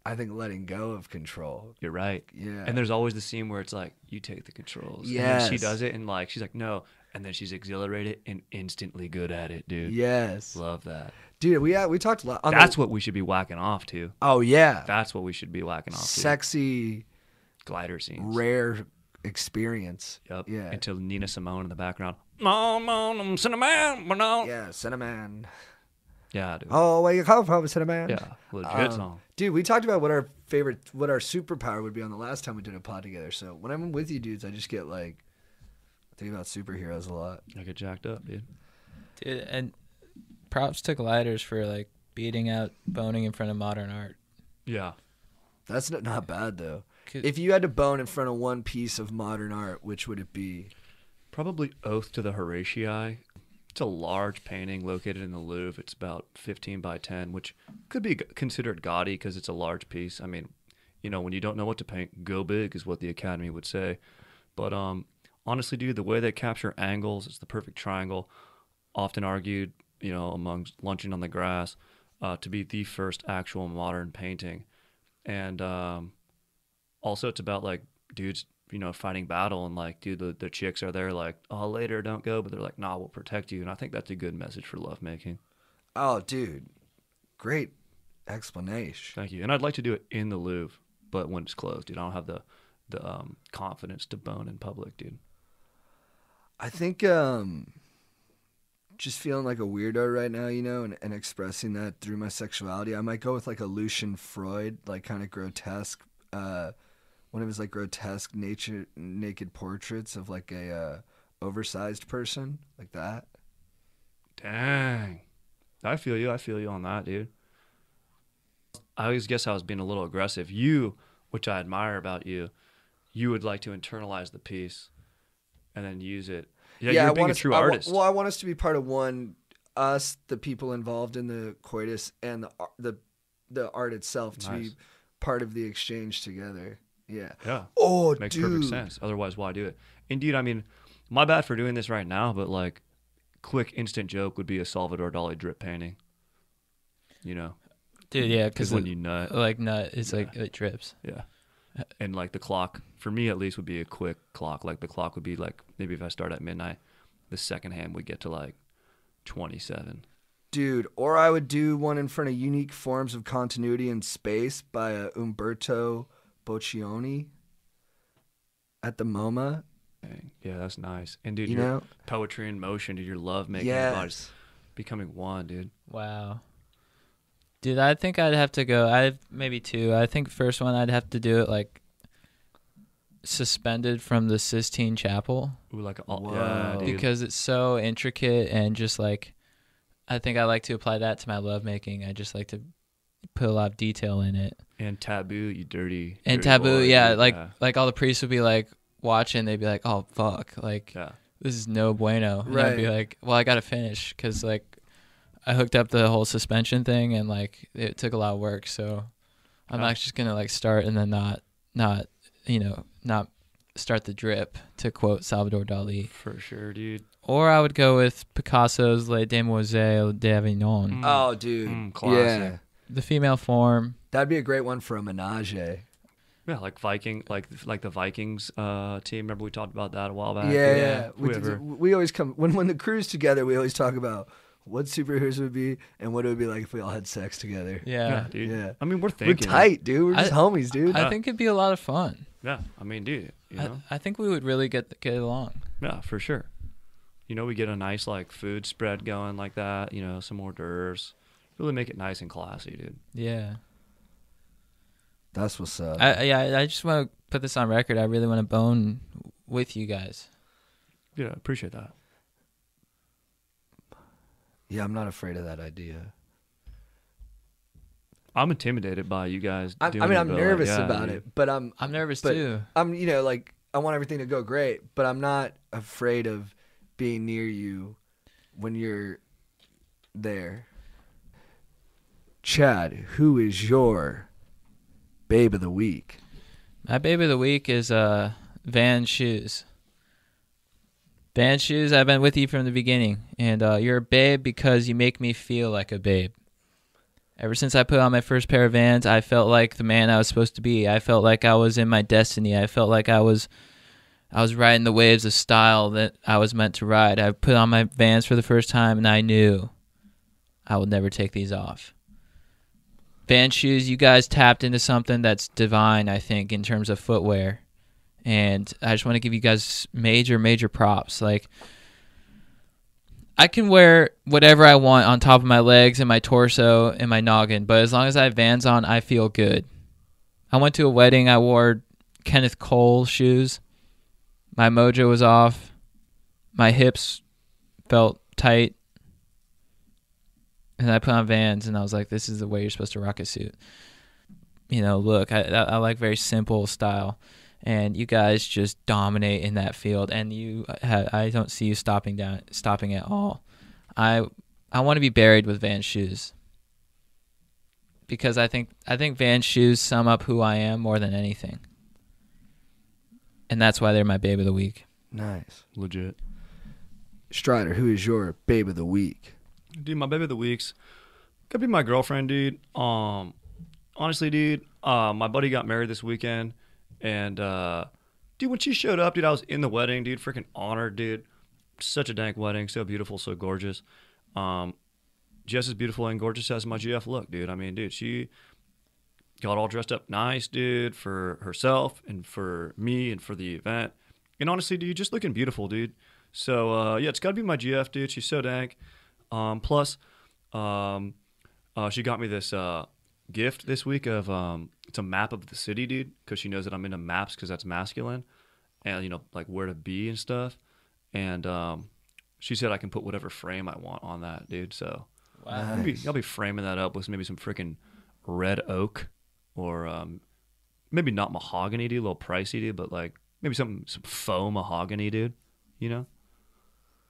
I think, letting go of control. You're right. Yeah. And there's always the scene where it's like, you take the controls. And Yes. then she does it, and like, she's like, no. And then she's exhilarated and instantly good at it, dude. Yes. Love that. Dude, we talked a lot. That's what we should be whacking off to. Oh, yeah. That's what we should be whacking off to. Sexy, Glider scenes. rare experience. Yep. Yeah. Until Nina Simone in the background. Mom, cinnamon, no. Yeah, Cinnamon. Yeah, dude. Oh, where you come from, Cinnamon? Yeah, legit song. Dude, we talked about what our superpower would be on the last time we did a pod together. So when I'm with you dudes, I just get like, I think about superheroes a lot. I get jacked up, dude. Dude, and props to gliders for like beating out boning in front of modern art. Yeah. That's not bad though. 'Cause- If you had to bone in front of one piece of modern art, which would it be? Probably Oath to the Horatii. It's a large painting located in the Louvre. It's about 15 by 10, which could be considered gaudy because it's a large piece. I mean, you know, when you don't know what to paint, go big is what the Academy would say. But honestly, dude, the way they capture angles, it's the perfect triangle. Often argued, you know, amongst lunching on the grass, to be the first actual modern painting. And also, it's about like dudes, you know, fighting battle, and like, dude, the chicks are there like, oh, later, don't go, but they're like, nah, we'll protect you. And I think that's a good message for lovemaking. Oh, dude, great explanation. Thank you. And I'd like to do it in the Louvre, but when it's closed, dude, I don't have the confidence to bone in public, dude. I think just feeling like a weirdo right now, you know, and expressing that through my sexuality. I might go with like a Lucian Freud, like kind of grotesque, one of his like grotesque naked portraits of like a oversized person, like that. Dang. I feel you on that, dude. I always guess I was being a little aggressive. You, which I admire about you, you would like to internalize the piece and then use it. Yeah, you're being a true artist. I want us to be part of us, the people involved in the coitus, and the art itself to be part of the exchange together. Yeah. Yeah. Oh, Makes dude. perfect sense. Otherwise, why do it? Indeed, I mean, my bad for doing this right now, but like, quick instant joke would be a Salvador Dali drip painting. You know? Dude, yeah, because when you nut. like nut, it's like it drips. Yeah. And like the clock, for me at least, would be a quick clock. Like the clock would be like, maybe if I start at midnight, the second hand would get to like 27. Dude, or I would do one in front of Unique Forms of Continuity in Space by Umberto Boccioni at the MoMA. Dang. Yeah, that's nice. And dude, You your know? poetry in motion, dude, your love making, Yes. body's becoming one, dude. Wow. Dude, I think I'd have to go. I have maybe two. I think first one I'd have to do it like suspended from the Sistine Chapel Ooh, like yeah, Whoa. dude. because it's so intricate and just like I think I like to apply that to my lovemaking. I just like to put a lot of detail in it. And taboo, you dirty. And dirty taboo, boy, yeah, dude. like all the priests would be like watching. They'd be like, "Oh fuck, like Yeah. this is no bueno." And I'd be Right. like, "Well, I gotta finish because like I hooked up the whole suspension thing and like it took a lot of work. So I'm Yeah. not just gonna like start and then not not start the drip to quote Salvador Dali. For sure, dude. Or I would go with Picasso's Les Demoiselles d'Avignon, Oh, dude. classic. Yeah. the female form. That'd be a great one for a menage. Yeah, like Viking, like the Vikings team. Remember we talked about that a while back? Yeah. Whoever. We always come when the crew's together. We always talk about what superheroes would be and what it would be like if we all had sex together. Yeah, Yeah, dude. Yeah. I mean, we're We're thinking. tight, dude. We're just I- homies, dude. I think it'd be a lot of fun. Yeah, I mean, dude. You know? I think we would really get along. Yeah, for sure. You know, we get a nice like food spread going like that. You know, some hors d'oeuvres. Really make it nice and classy, dude. Yeah. That's what's up. I just want to put this on record. I really want to bone with you guys. Yeah, appreciate that. Yeah, I'm not afraid of that idea. I'm intimidated by you guys. I doing mean, it, I'm but, nervous like, yeah, about dude. it, but I'm nervous but too. I'm like I want everything to go great, but I'm not afraid of being near you when you're there. Chad, who is your babe of the week? My baby of the week is Van Shoes. Van Shoes, I've been with you from the beginning, and you're a babe because you make me feel like a babe. Ever since I put on my first pair of Vans, I felt like the man I was supposed to be. I felt like I was in my destiny. I felt like I was riding the waves of style that I was meant to ride. I put on my Vans for the first time, and I knew I would never take these off. Van Shoes, you guys tapped into something that's divine, I think, in terms of footwear. And I just want to give you guys major props. Like, I can wear whatever I want on top of my legs and my torso and my noggin, but as long as I have Vans on, I feel good. I went to a wedding. I wore Kenneth Cole shoes. My mojo was off. My hips felt tight. And I put on Vans, and I was like, this is the way you're supposed to rock a suit. You know, look, I like very simple style. And you guys just dominate in that field, and I don't see you stopping at all. I want to be buried with Vans shoes because I think Vans shoes sum up who I am more than anything, and that's why they're my babe of the week. Nice. Legit. Strider, who is your babe of the week? Dude, my baby of the week's gonna be my girlfriend, dude. Honestly, dude, my buddy got married this weekend, and dude, when she showed up, dude, I was in the wedding, dude. Freaking honored, dude. Such a dank wedding, so beautiful, so gorgeous. Just as beautiful and gorgeous as my GF look, dude. I mean, dude, she got all dressed up nice, dude, for herself and for me and for the event. And honestly, dude, just looking beautiful, dude. So yeah, it's gotta be my GF, dude. She's so dank. Plus, she got me this gift this week of it's a map of the city, dude, because she knows that I'm into maps because that's masculine, and you know, like where to be and stuff. And she said I can put whatever frame I want on that, dude. So Wow. I'll be framing that up with maybe some freaking red oak, or maybe not mahogany, dude, a little pricey, dude, but like maybe some faux mahogany, dude. You know.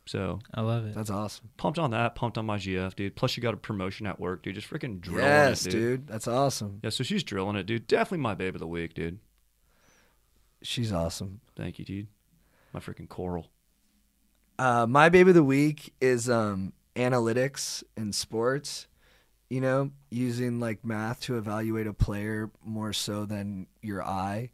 So I love it. That's awesome. pumped on that, pumped on my GF, dude. Plus, you got a promotion at work, dude. Just freaking drilling Yes, it, dude. That's awesome. Yeah, so she's drilling it, dude. Definitely my babe of the week, dude. She's awesome. Thank you, dude. My freaking coral. My babe of the week is analytics in sports. You know, using like math to evaluate a player more so than your eye.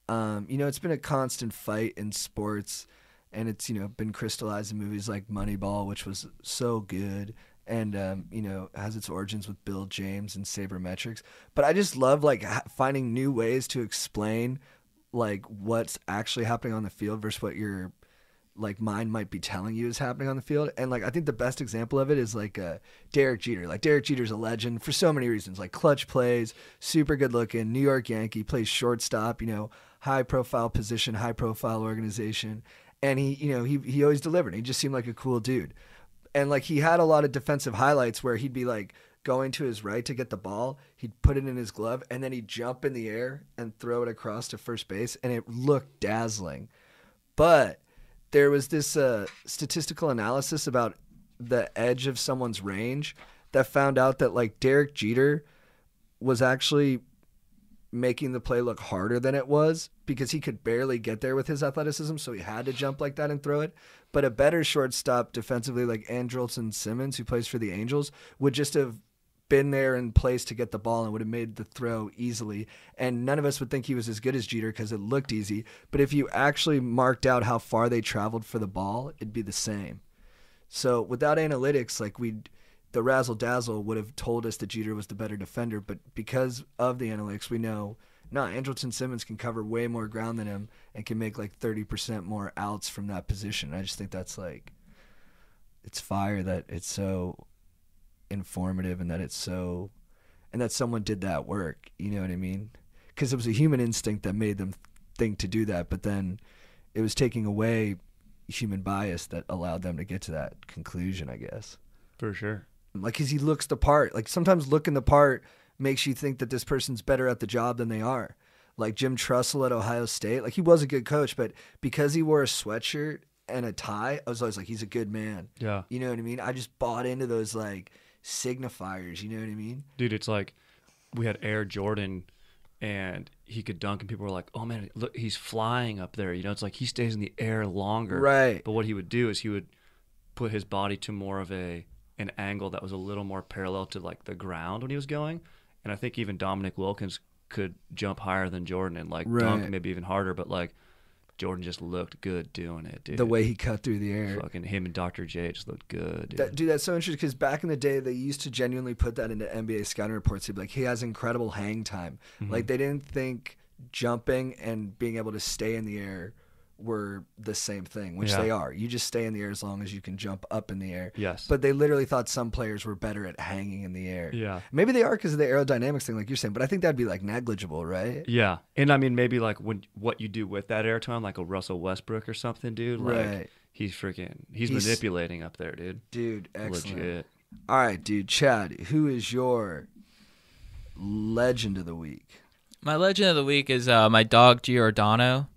You know, it's been a constant fight in sports, and it's, you know, been crystallized in movies like Moneyball, which was so good, and you know, has its origins with Bill James and sabermetrics. But I just love like finding new ways to explain like what's actually happening on the field versus what your like mind might be telling you is happening on the field. And like I think the best example of it is like Derek Jeter. Like Derek Jeter's a legend for so many reasons. Like clutch plays, super good looking, New York Yankee, plays shortstop, you know, high profile position, high profile organization. And he, you know, he always delivered. He just seemed like a cool dude. And like he had a lot of defensive highlights where he'd be like going to his right to get the ball, he'd put it in his glove, and then he'd jump in the air and throw it across to first base, and it looked dazzling. But there was this statistical analysis about the edge of someone's range that found out that like Derek Jeter was actually making the play look harder than it was because he could barely get there with his athleticism, so he had to jump like that and throw it. But a better shortstop defensively like Andrelton Simmons, who plays for the Angels, would just have been there in place to get the ball and would have made the throw easily. And none of us would think he was as good as Jeter because it looked easy. But if you actually marked out how far they traveled for the ball, it'd be the same. So without analytics, like the razzle dazzle would have told us that Jeter was the better defender. But because of the analytics, we know, no, Andrelton Simmons can cover way more ground than him and can make like 30% more outs from that position. I just think that's like, it's fire that it's so informative and that it's so, and that someone did that work, you know what I mean? Because it was a human instinct that made them think to do that, but then it was taking away human bias that allowed them to get to that conclusion, I guess. For sure. Like, because he looks the part. Like, sometimes looking the part makes you think that this person's better at the job than they are. Like Jim Trussell at Ohio State. Like, he was a good coach, but because he wore a sweatshirt and a tie, I was always like, he's a good man. Yeah. You know what I mean? I just bought into those, like, signifiers, you know what I mean? Dude, it's like we had Air Jordan and he could dunk and people were like, oh man, look, he's flying up there. You know, it's like he stays in the air longer. Right. But what he would do is he would put his body to more of an angle that was a little more parallel to like the ground when he was going. And I think even Dominic Wilkins could jump higher than Jordan and like dunk maybe even harder, but like Jordan just looked good doing it, dude. The way he cut through the air. Fucking him and Dr. J just looked good, dude. Dude, that's so interesting because back in the day, they used to genuinely put that into NBA scouting reports. They'd be like, he has incredible hang time. Mm-hmm. Like, they didn't think jumping and being able to stay in the air were the same thing, which they are. You just stay in the air as long as you can jump up in the air. Yes. But they literally thought some players were better at hanging in the air. Yeah. Maybe they are because of the aerodynamics thing, like you're saying, but I think that'd be like negligible, right? Yeah. And I mean, maybe like what you do with that air time, like a Russell Westbrook or something, dude. Like, Right. he's manipulating up there, dude. Dude, excellent. Legit. All right, dude. Chad, who is your legend of the week? My legend of the week is my dog Giordano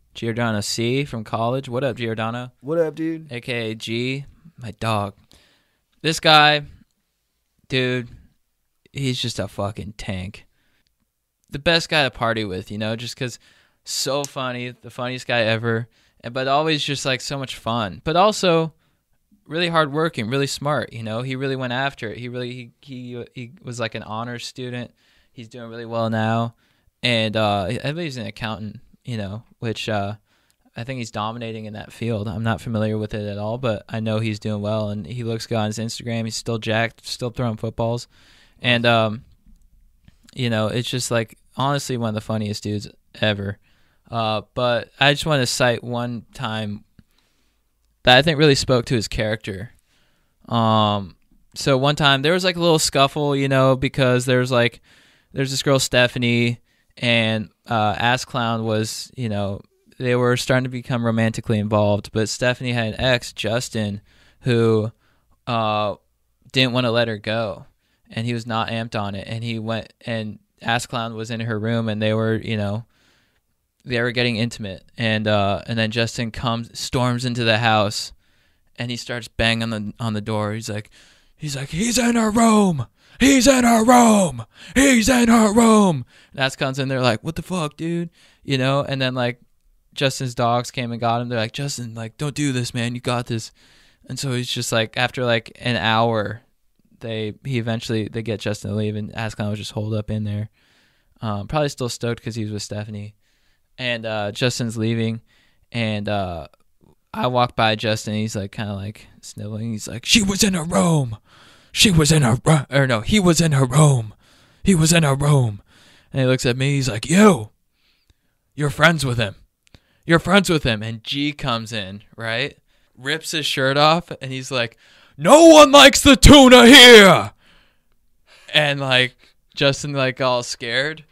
C from college. What up, Giordano? What up, dude? AKA G, my dog. This guy, dude, he's just a fucking tank. The best guy to party with, you know, just because so funny, the funniest guy ever, but always just like so much fun. But also really hardworking, really smart, you know. He really went after it. He was like an honors student. He's doing really well now. And I believe he's an accountant, you know, which I think he's dominating in that field. I'm not familiar with it at all, but I know he's doing well, and he looks good on his Instagram. He's still jacked, still throwing footballs. And, you know, it's just like honestly one of the funniest dudes ever. But I just want to cite one time that I think really spoke to his character. So one time there was like a little scuffle, you know, because there's this girl, Stephanie, and Ass Clown was, you know, they were starting to become romantically involved, but Stephanie had an ex, Justin, who didn't want to let her go, and he was not amped on it, and he went, and Ass Clown was in her room, and they were, you know, they were getting intimate, and then Justin storms into the house, and he starts banging on the door. He's like, he's in her room. He's in her room. He's in her room. And Ass Clown's in there like, what the fuck, dude? You know, and then like Justin's dogs came and got him. They're like, Justin, like, don't do this, man. You got this. And so he's just like, after like an hour, they get Justin to leave, and Ass Clown was just holed up in there. Probably still stoked because he was with Stephanie. And Justin's leaving, and I walk by Justin. He's like kind of like sniveling. He's like, she was in her room. She was in her room. Or no, he was in her room. He was in her room. And he looks at me. He's like, you're friends with him. you're friends with him. And G comes in, right? Rips his shirt off, and he's like, no one likes the tuna here. And like Justin like all scared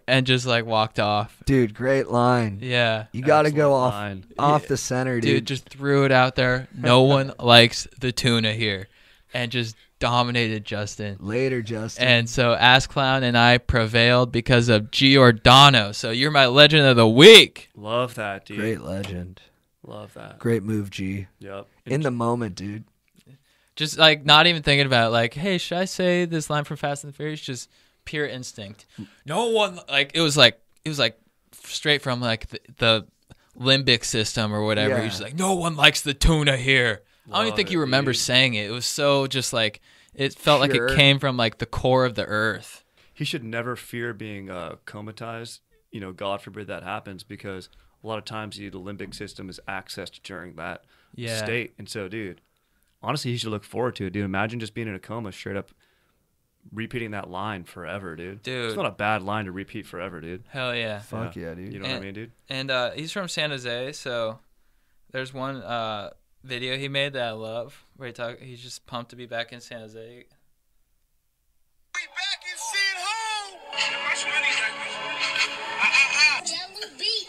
and just like walked off. Dude, great line. Yeah. You got to go Excellent off Yeah. the center, Dude, dude. just threw it out there. No one likes the tuna here. And just dominated Justin. Later, Justin. And so Ass Clown and I prevailed because of Giordano. So you're my legend of the week. Love that, dude. Great legend. Love that. Great move, G. Yep. In the moment, dude. Just like not even thinking about it, like, hey, should I say this line from Fast and the Furious? Just pure instinct. No one like it was like straight from like the limbic system or whatever. Yeah. He's just like, no one likes the tuna here. I don't even Love think it, you remember dude. saying it. It was so just like it felt like Pure. it came from like the core of the earth. He should never fear being comatized. You know, God forbid that happens, because a lot of times the limbic system is accessed during that Yeah. state. And so, dude, honestly, he should look forward to it, dude. Imagine just being in a coma, straight up repeating that line forever, dude. Dude. It's not a bad line to repeat forever, dude. Hell yeah. Fuck yeah, dude. You know what I mean, dude? And he's from San Jose, so there's one video he made that I love where he's just pumped to be back in San Jose. We back in San Home. Watch money, Jello beats.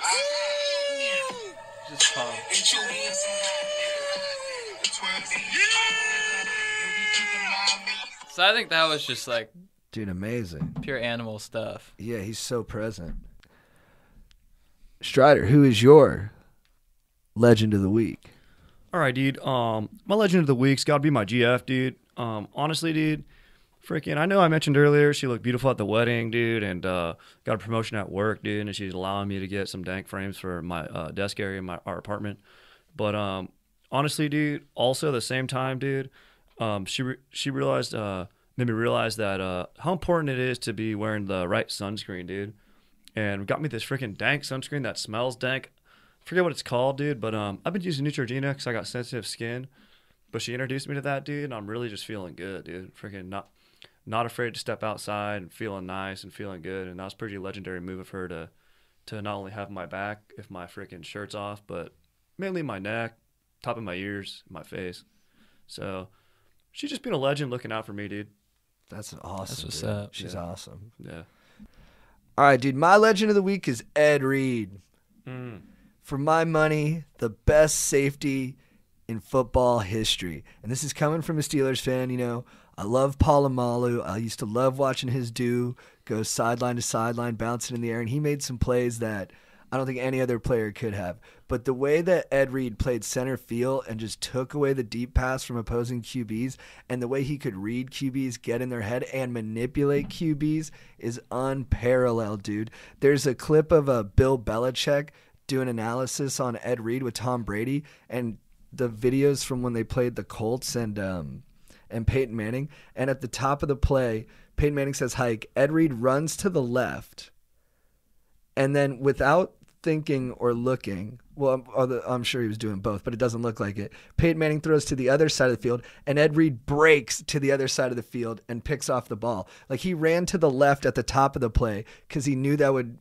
Just pumped. And Chewy and some So I think that was just like Dude, amazing. pure animal stuff. Yeah, he's so present. Strider, who is your legend of the week? All right, dude. My legend of the week's got to be my GF, dude. Honestly, dude, freaking, I know I mentioned earlier she looked beautiful at the wedding, dude, and got a promotion at work, dude, and she's allowing me to get some dank frames for my desk area in our apartment. But honestly, dude, also at the same time, dude, she realized, made me realize that how important it is to be wearing the right sunscreen, dude, and got me this freaking dank sunscreen that smells dank. Forget what it's called, dude, but I've been using Neutrogena because I got sensitive skin. But she introduced me to that, dude, and I'm really just feeling good, dude. Freaking not afraid to step outside and feeling nice and feeling good. And that was a pretty legendary move of her to not only have my back if my freaking shirt's off, but mainly my neck, top of my ears, my face. So she's just been a legend looking out for me, dude. That's awesome. That's what's dude. up. She's Yeah. awesome. Yeah. All right, dude. My legend of the week is Ed Reed. Mm. For my money, the best safety in football history. And this is coming from a Steelers fan, you know. I love Polamalu. I used to love watching his go sideline to sideline, bouncing in the air. And he made some plays that I don't think any other player could have. But the way that Ed Reed played center field and just took away the deep pass from opposing QBs, and the way he could read QBs, get in their head, and manipulate QBs is unparalleled, dude. There's a clip of Bill Belichick doing analysis on Ed Reed with Tom Brady, and the videos from when they played the Colts and Peyton Manning. And at the top of the play, Peyton Manning says hike. Ed Reed runs to the left, and then without thinking or looking, well, I'm sure he was doing both, but it doesn't look like it. Peyton Manning throws to the other side of the field, and Ed Reed breaks to the other side of the field and picks off the ball. Like, he ran to the left at the top of the play because he knew that would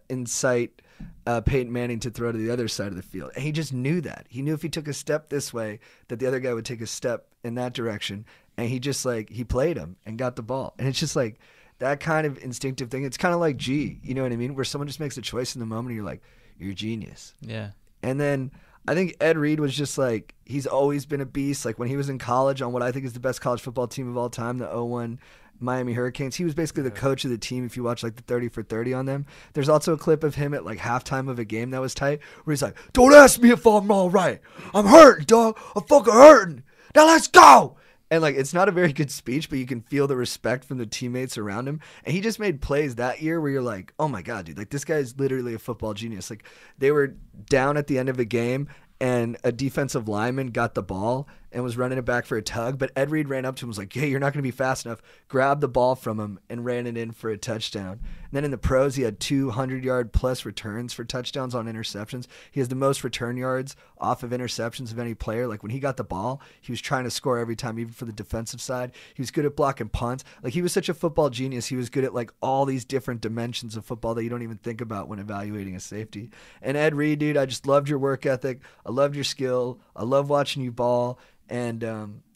incite Peyton Manning to throw to the other side of the field. And he just knew that. He knew if he took a step this way, that the other guy would take a step in that direction. And he just, like, he played him and got the ball. And it's just like that kind of instinctive thing. It's kind of like G, you know what I mean? Where someone just makes a choice in the moment and you're like, you're a genius. Yeah. And then I think Ed Reed was just like, he's always been a beast. Like, when he was in college on what I think is the best college football team of all time, the 01 Miami Hurricanes, he was basically the coach of the team if you watch like the 30 for 30 on them. There's also a clip of him at like halftime of a game that was tight where he's like, don't ask me if I'm all right. I'm hurting, dog. I'm fucking hurting. Now let's go. And like, it's not a very good speech, but you can feel the respect from the teammates around him. And he just made plays that year where you're like, oh my God, dude, like this guy is literally a football genius. Like, they were down at the end of a game and a defensive lineman got the ball and was running it back for a tug. But Ed Reed ran up to him and was like, hey, you're not going to be fast enough. Grabbed the ball from him and ran it in for a touchdown. And then in the pros, he had 200-yard plus returns for touchdowns on interceptions. He has the most return yards off of interceptions of any player. Like when he got the ball, he was trying to score every time, even for the defensive side. He was good at blocking punts. Like he was such a football genius. He was good at like all these different dimensions of football that you don't even think about when evaluating a safety. And Ed Reed, dude, I just loved your work ethic. I loved your skill. I love watching you ball. And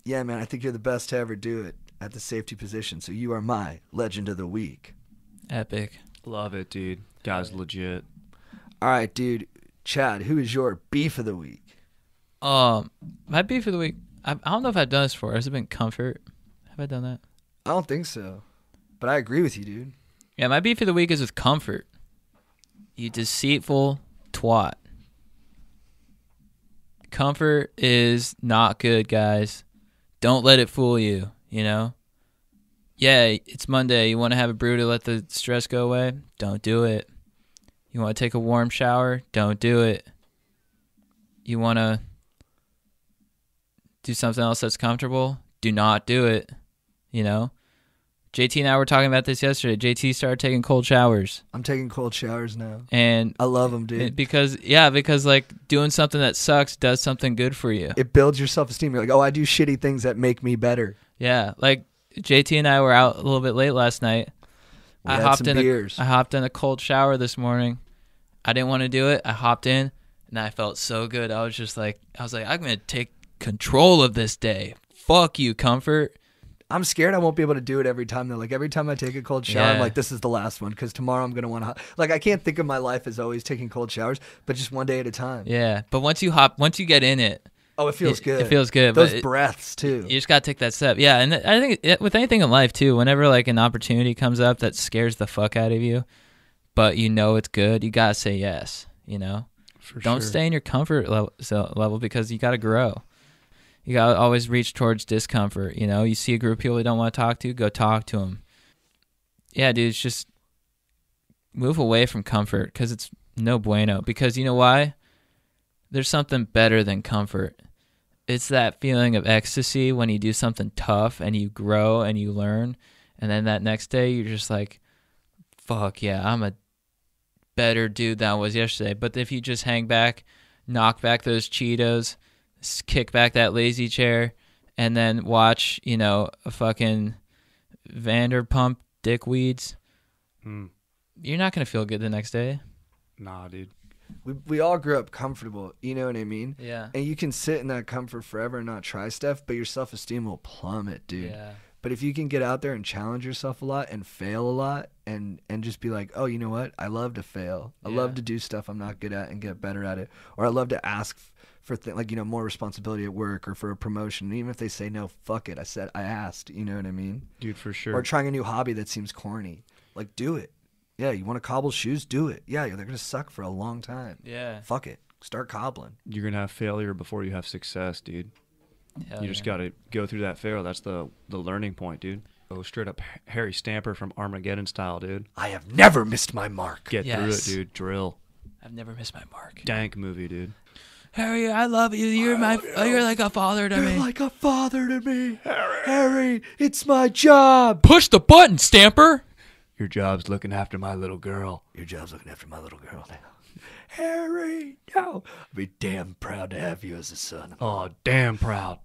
yeah, man, I think you're the best to ever do it at the safety position. So you are my legend of the week. Epic. Love it, dude. Guy's legit. All right, dude. Chad, who is your beef of the week? My beef of the week. I don't know if I've done this before. Has it been comfort? Have I done that? I don't think so. But I agree with you, dude. Yeah, my beef of the week is with comfort. You deceitful twat. Comfort is not good, guys. Don't let it fool you, you know? Yeah, it's Monday. You want to have a brew to let the stress go away? Don't do it. You want to take a warm shower? Don't do it. You want to do something else that's comfortable? Do not do it, you know? JT and I were talking about this yesterday. JT started taking cold showers. I'm taking cold showers now. And I love them, dude. Because like doing something that sucks does something good for you. It builds your self-esteem. You're like, oh, I do shitty things that make me better. Yeah, like JT and I were out a little bit late last night. I hopped in a cold shower this morning. I didn't want to do it. I hopped in and I felt so good. I was like, I'm going to take control of this day. Fuck you, comfort. I'm scared I won't be able to do it every time, though. Like, every time I take a cold shower, Yeah. I'm like, this is the last one, because tomorrow I'm going to want to... Like, I can't think of my life as always taking cold showers, but just one day at a time. Yeah, but once you get in it, Oh, it feels good. It feels good. Those but breaths, too. You just got to take that step. Yeah, and I think with anything in life, too, whenever, like, an opportunity comes up that scares the fuck out of you, but you know it's good, you got to say yes, you know? Don't stay in your comfort level because you got to grow. You got to always reach towards discomfort, you know? You see a group of people you don't want to talk to, go talk to them. Yeah, dude, it's just move away from comfort because it's no bueno. Because you know why? There's something better than comfort. It's that feeling of ecstasy when you do something tough and you grow and you learn. And then that next day, you're just like, fuck yeah, I'm a better dude than I was yesterday. But if you just hang back, knock back those Cheetos, kick back that lazy chair, and then watch, you know, a fucking Vanderpump dickweeds, you're not going to feel good the next day. Nah, dude. We all grew up comfortable, you know what I mean? Yeah. And you can sit in that comfort forever and not try stuff, but your self-esteem will plummet, dude. Yeah. But if you can get out there and challenge yourself a lot and fail a lot and just be like, oh, you know what? I love to fail. I love to do stuff I'm not good at and get better at it. Or I love to ask for like, you know, more responsibility at work or for a promotion. And even if they say no, fuck it. I asked, you know what I mean? Dude, for sure. Or trying a new hobby that seems corny. Like, do it. Yeah, you want to cobble shoes? Do it. Yeah, they're going to suck for a long time. Yeah. Fuck it. Start cobbling. You're going to have failure before you have success, dude. Hell You just got to go through that fail. That's the learning point, dude. Go straight up Harry Stamper from Armageddon style, dude. I have never missed my mark. Get through Yes. it, dude. Drill. I've never missed my mark. Dank movie, dude. Harry, I love you. You're you're like a father to You're me. like a father to me. Harry, it's my job. Push the button, Stamper. Your job's looking after my little girl. Your job's looking after my little girl now. Harry, no. I'd be damn proud to have you as a son. Oh, damn proud.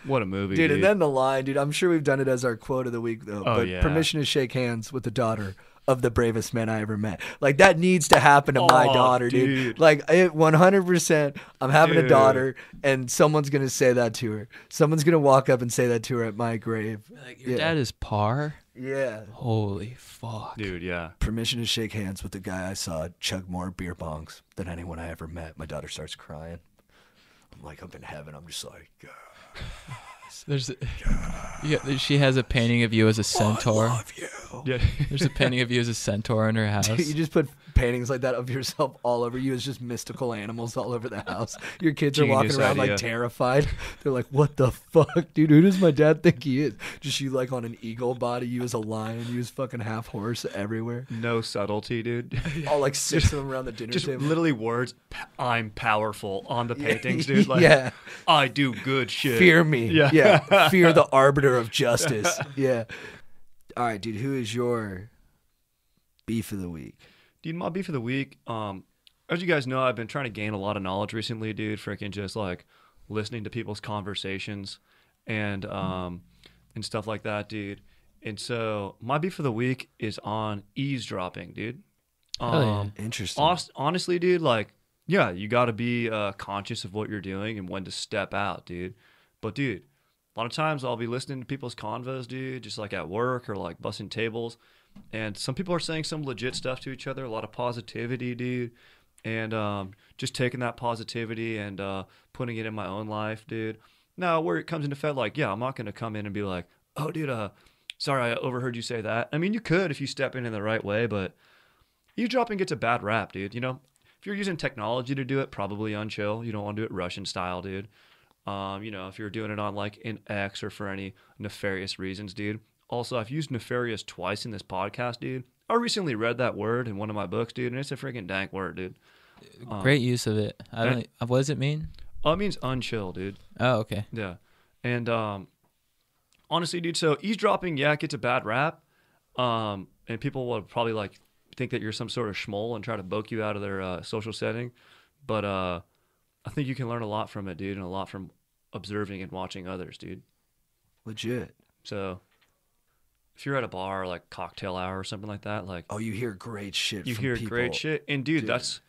What a movie, dude. And then the line, dude, I'm sure we've done it as our quote of the week, though. Oh, but yeah. permission to shake hands with the daughter of the bravest man I ever met. Like, that needs to happen to my daughter, dude. Like, 100%, I'm having a daughter, and someone's going to say that to her. Someone's going to walk up and say that to her at my grave. Like, your dad is par? Yeah. Holy fuck. Dude, yeah. Permission to shake hands with the guy I saw chug more beer bongs than anyone I ever met. My daughter starts crying. I'm like, up in heaven. I'm just like, There's, she has a painting of you as a centaur. I love you. Yeah. There's a painting of you as a centaur in her house. You just put paintings like that of yourself all over you. It's just mystical animals all over the house. Your kids are walking Genius around idea. like terrified. They're like, "What the fuck, dude? Who does my dad think he is?" Just you like on an eagle body. You as a lion. You as fucking half horse everywhere. No subtlety, dude. All like 6 of them around the dinner Just table. literally words. I'm powerful on the paintings, dude. Like, yeah. I do good shit. Fear me. Yeah. Yeah. Fear the arbiter of justice. Yeah. All right, dude. Who is your beef of the week? Dude, my beef of the week, as you guys know, I've been trying to gain a lot of knowledge recently, dude. Freaking just like listening to people's conversations and stuff like that, dude. And so my beef of the week is on eavesdropping, dude. Hell Interesting. Honestly, dude, like, yeah, you got to be conscious of what you're doing and when to step out, dude. But, dude, a lot of times I'll be listening to people's convos, dude, just like at work or like bussing tables. And some people are saying some legit stuff to each other, a lot of positivity, dude. And just taking that positivity and putting it in my own life, dude. Now, where it comes into effect, like, yeah, I'm not going to come in and be like, oh, dude, sorry, I overheard you say that. I mean, you could if you step in the right way, but eavesdropping gets a bad rap, dude. You know, if you're using technology to do it, probably unchill. You don't want to do it Russian style, dude. You know, if you're doing it on like an X or for any nefarious reasons, dude. Also, I've used nefarious twice in this podcast, dude. I recently read that word in one of my books, dude, and it's a freaking dank word, dude. Great use of it. I don't. What does it mean? It means unchill, dude. Oh, okay. Yeah. And honestly, dude, so eavesdropping, yeah, it gets a bad rap. And people will probably like think that you're some sort of schmoll and try to boke you out of their social setting. But I think you can learn a lot from it, dude, and a lot from observing and watching others, dude. Legit. So if you're at a bar, like cocktail hour or something like that, like Oh, you hear great shit you from hear people. great shit. And dude, that's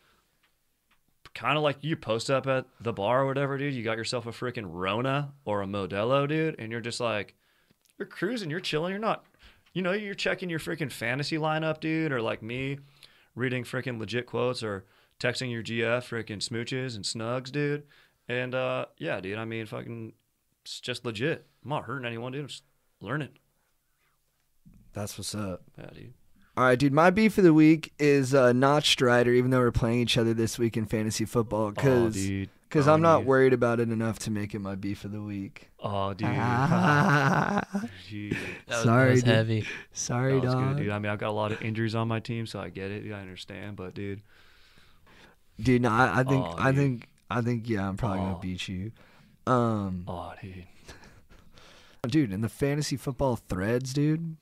kind of like you post up at the bar or whatever, dude. You got yourself a freaking Rona or a Modelo, dude, and you're just like, you're cruising, you're chilling, you're not, you know, you're checking your freaking fantasy lineup, dude, or like me, reading freaking legit quotes or texting your GF freaking smooches and snugs, dude. And yeah, dude, I mean, fucking, it's just legit. I'm not hurting anyone, dude. I'm just learning. That's what's up. Yeah, dude. All right, dude. My beef of the week is not Strider, even though we're playing each other this week in fantasy football. Oh, dude. Because Oh, I'm not dude. worried about it enough to make it my beef of the week. Oh, dude. Dude. Sorry, was dude. heavy. Sorry, That was dog. good, dude. I mean, I've got a lot of injuries on my team, so I get it. Dude, I understand, but dude, Dude, no, I think, Oh, I dude. think, I think, yeah, I'm probably Oh. gonna beat you. oh, dude. Dude, in the fantasy football threads, dude,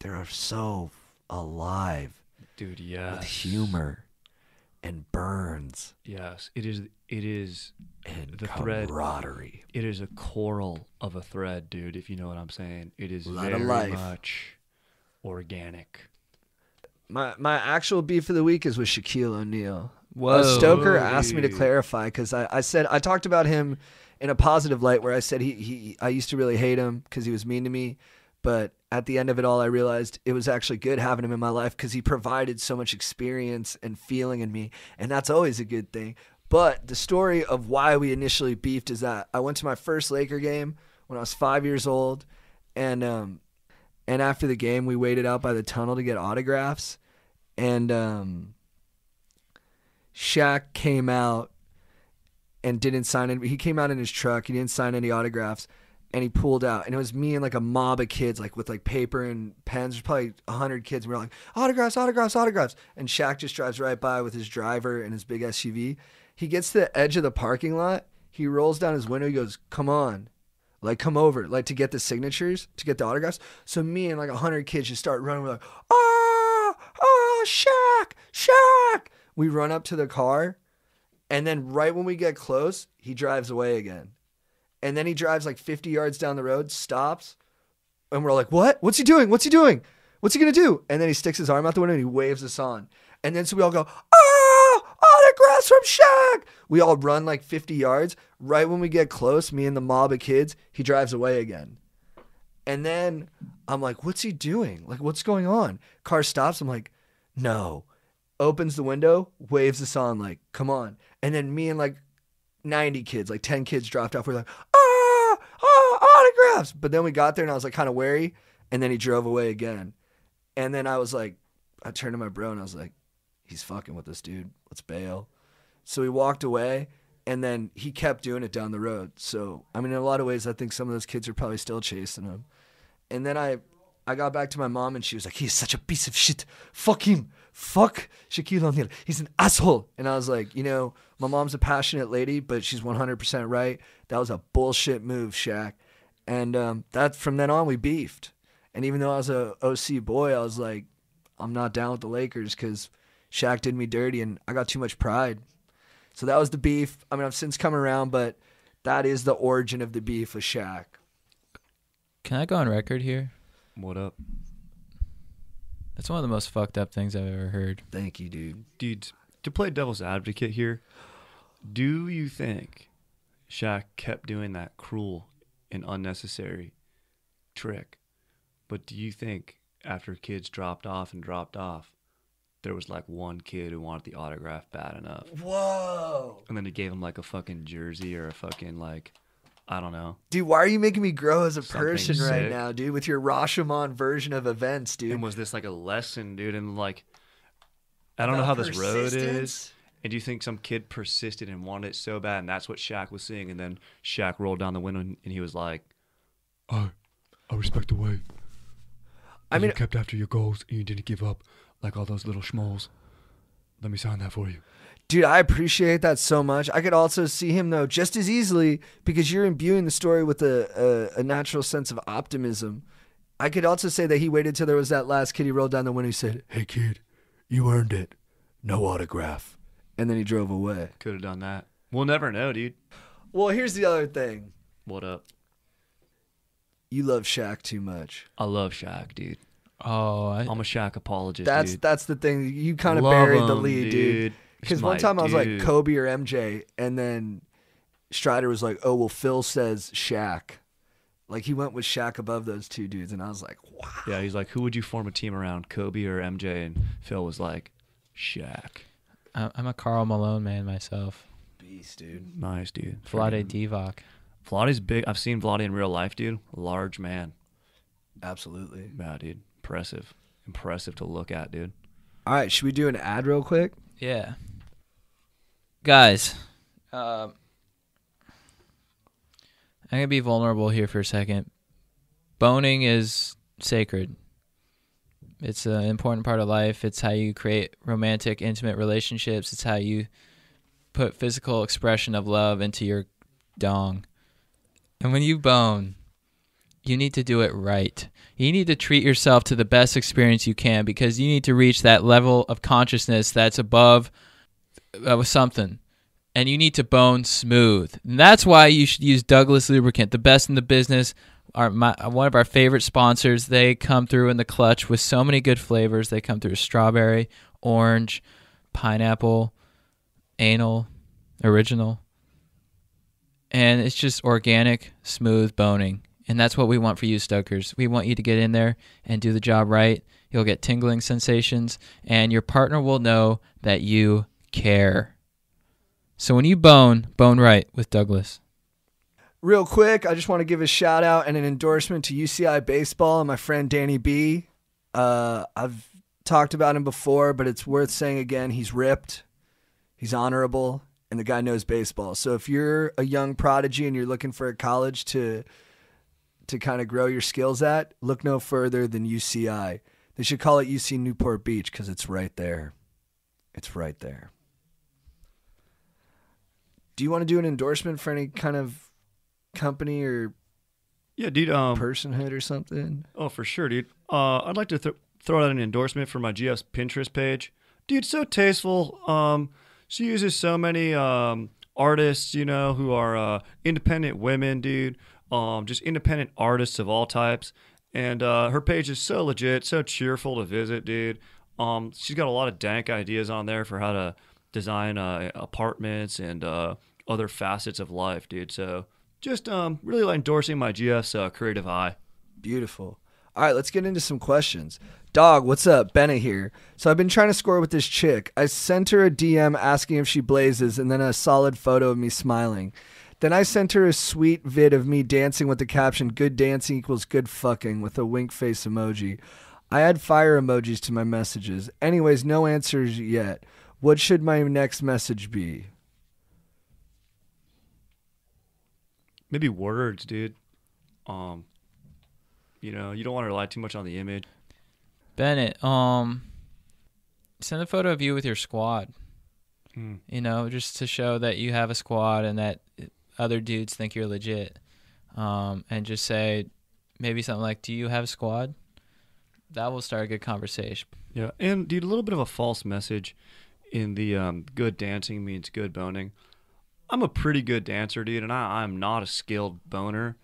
they are so alive Dude, with yes. humor and burns Yes, it is and The thread. camaraderie. it is a coral of a thread, dude, if you know what I'm saying. It is Lot of very life. much organic. My actual beef of the week is with Shaquille O'Neal. Whoa. Stoker asked me to Dude. clarify because I said I talked about him in a positive light where I said I used to really hate him because he was mean to me, but at the end of it all I realized it was actually good having him in my life because he provided so much experience and feeling in me, and that's always a good thing. But the story of why we initially beefed is that I went to my first Laker game when I was 5 years old, and after the game we waited out by the tunnel to get autographs, and Shaq came out and didn't sign it. He came out in his truck. He didn't sign any autographs, and he pulled out. And it was me and like a mob of kids, like with like paper and pens. There's probably 100 kids. And we were like, autographs, autographs, autographs. And Shaq just drives right by with his driver and his big SUV. He gets to the edge of the parking lot. He rolls down his window. He goes, come on. Like, come over, like, to get the signatures, to get the autographs. So me and like 100 kids just start running. We're like, Shaq, Shaq. We run up to the car, and then right when we get close, he drives away again. And then he drives like 50 yards down the road, stops, and we're like, what? What's he doing? What's he doing? What's he going to do? And then he sticks his arm out the window and he waves us on. And then so we all go, autographs from Shaq. We all run like 50 yards. Right when we get close, me and the mob of kids, he drives away again. And then I'm like, what's he doing? Like, what's going on? Car stops. I'm like, no. Opens the window, waves us on, like, come on. And then me and like 90 kids, like 10 kids dropped off. We're like, autographs. But then we got there and I was like kind of wary. And then he drove away again. And then I was like, I turned to my bro and I was like, he's fucking with us, dude. Let's bail. So he walked away and then he kept doing it down the road. So, I mean, in a lot of ways, I think some of those kids are probably still chasing him. And then I got back to my mom and she was like, he's such a piece of shit. Fuck him. Fuck Shaquille O'Neal. He's an asshole. And I was like, you know, my mom's a passionate lady, but she's 100% right. That was a bullshit move, Shaq. And that from then on, we beefed. And even though I was a OC boy, I was like, I'm not down with the Lakers because Shaq did me dirty and I got too much pride. So that was the beef. I mean, I've since come around, but that is the origin of the beef with Shaq. Can I go on record here? What up? That's one of the most fucked up things I've ever heard. Thank you, dude. Dude, to play devil's advocate here, do you think Shaq kept doing that cruel and unnecessary trick? But do you think after kids dropped off, there was like one kid who wanted the autograph bad enough? Whoa. And then he gave him like a fucking jersey or a fucking like, I don't know. Dude, why are you making me grow as a Something person right sick. now, dude, with your Rashomon version of events, dude? And was this like a lesson, dude? And like, I don't know how this road is. And do you think some kid persisted and wanted it so bad, and that's what Shaq was seeing? And then Shaq rolled down the window and he was like, I respect the way. I mean, you kept after your goals and you didn't give up like all those little schmoes. Let me sign that for you. dude, I appreciate that so much. I could also see him, though, just as easily because you're imbuing the story with a natural sense of optimism. I could also say that he waited till there was that last kid he rolled down the window. He said, "Hey, kid, you earned it. No autograph." And then he drove away. Could have done that. We'll never know, dude. Well, here's the other thing. What up? You love Shaq too much. I love Shaq, dude. Oh, I'm a Shaq apologist, That's dude. that's the thing. You kind of Love buried the him, lead, dude. dude. Because He's one my time I was like dude. Kobe or MJ, and then Strider was like, "Oh well, Phil says Shaq." Like he went with Shaq above those two dudes, and I was like, "Wow." Yeah, he's like, who would you form a team around, Kobe or MJ? And Phil was like, Shaq. I'm a Karl Malone man myself. Beast, dude. Nice, dude. Vlade Divac. Vlade's big. I've seen Vlade in real life, dude. Large man. Absolutely. Yeah, dude. Impressive. Impressive to look at, dude. All right, should we do an ad real quick? Yeah. Guys, I'm going to be vulnerable here for a second. Boning is sacred. It's an important part of life. It's how you create romantic, intimate relationships. It's how you put physical expression of love into your dong. And when you bone, you need to do it right. You need to treat yourself to the best experience you can because you need to reach that level of consciousness that's above something. And you need to bone smooth. And that's why you should use Douglas Lubricant, the best in the business. One of our favorite sponsors. They come through in the clutch with so many good flavors. They come through strawberry, orange, pineapple, anal, original. And it's just organic, smooth boning. And that's what we want for you, Stokers. We want you to get in there and do the job right. You'll get tingling sensations, and your partner will know that you care. So when you bone right with Douglas. Real quick, I just want to give a shout out and an endorsement to UCI Baseball and my friend Danny B. I've talked about him before, but it's worth saying again. He's ripped, he's honorable, and the guy knows baseball. So if you're a young prodigy and you're looking for a college to kind of grow your skills at, look no further than UCI. They should call it UC Newport Beach because it's right there. It's right there. Do you want to do an endorsement for any kind of company or Yeah, dude. personhood or something? Oh, for sure, dude. I'd like to throw out an endorsement for my GF's Pinterest page. Dude, so tasteful. She uses so many artists, you know, who are independent women, dude. Just independent artists of all types. And her page is so legit, so cheerful to visit, dude. She's got a lot of dank ideas on there for how to design apartments and other facets of life, dude. So just really like endorsing my GF's creative eye. Beautiful. All right, let's get into some questions. Dog, what's up? Benna here. So I've been trying to score with this chick. I sent her a DM asking if she blazes and then a solid photo of me smiling. Then I sent her a sweet vid of me dancing with the caption, "Good dancing equals good fucking," with a wink face emoji. I add fire emojis to my messages. Anyways, no answers yet. What should my next message be? Maybe words, dude. You know, you don't want to rely too much on the image. Bennett, send a photo of you with your squad. You know, just to show that you have a squad and that other dudes think you're legit. And just say maybe something like, "Do you have a squad?" That will start a good conversation. Yeah, and dude, a little bit of a false message in the good dancing means good boning. I'm a pretty good dancer, dude, and I'm not a skilled boner.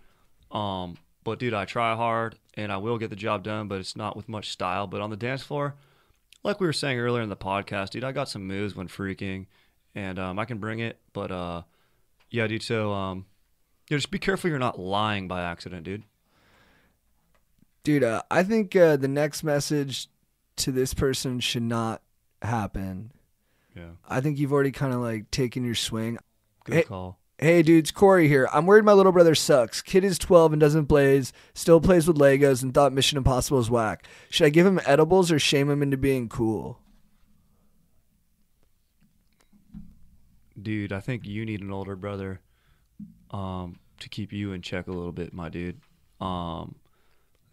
But dude, I try hard and I will get the job done, but it's not with much style. But on the dance floor, like we were saying earlier in the podcast, dude, I got some moves when freaking, and I can bring it. But yeah, dude. So yeah, just be careful you're not lying by accident, dude. Dude, I think the next message to this person should not happen. Yeah, I think you've already kind of like taken your swing. good call. Hey dudes, Corey here. I'm worried my little brother sucks. Kid is 12 and doesn't blaze, still plays with Legos, and thought Mission Impossible was whack. Should I give him edibles or shame him into being cool? Dude, I think you need an older brother to keep you in check a little bit, my dude. The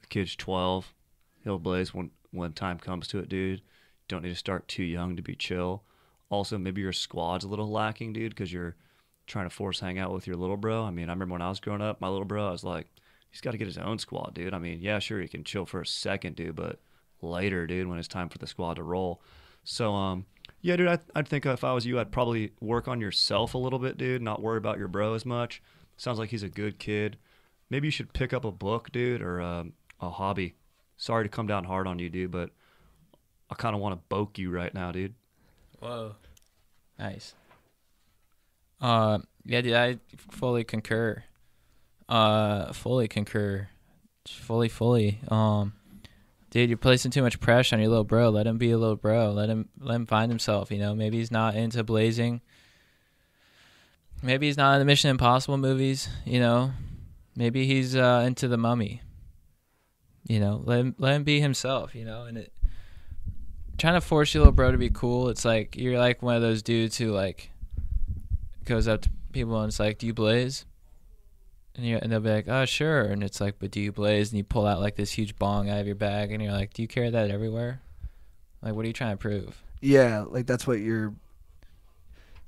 kid's 12. He'll blaze when time comes to it, dude. Don't need to start too young to be chill. Also, maybe your squad's a little lacking, dude, because you're trying to force hang out with your little bro. I mean, I remember when I was growing up, my little bro, I was like, he's got to get his own squad, dude. I mean, yeah, sure, he can chill for a second, dude, but later, dude, when it's time for the squad to roll. So, yeah, dude, I'd think if I was you, I'd probably work on yourself a little bit, dude, not worry about your bro as much. Sounds like he's a good kid. Maybe you should pick up a book, dude, or a hobby. Sorry to come down hard on you, dude, but I kind of want to boke you right now, dude. Whoa. Nice. Yeah, dude, I fully concur. Fully. Dude, you're placing too much pressure on your little bro. Let him be a little bro. Let him find himself, you know. Maybe he's not into blazing. Maybe he's not in the Mission Impossible movies, you know. Maybe he's into the Mummy. You know, let him be himself, you know. And trying to force your little bro to be cool, it's like you're like one of those dudes who like goes up to people and it's like, "Do you blaze?" And they'll be like, "Oh, sure." And it's like, "But do you blaze?" And you pull out like this huge bong out of your bag and you're like, "Do you carry that everywhere? Like, what are you trying to prove?" Yeah, like that's what you're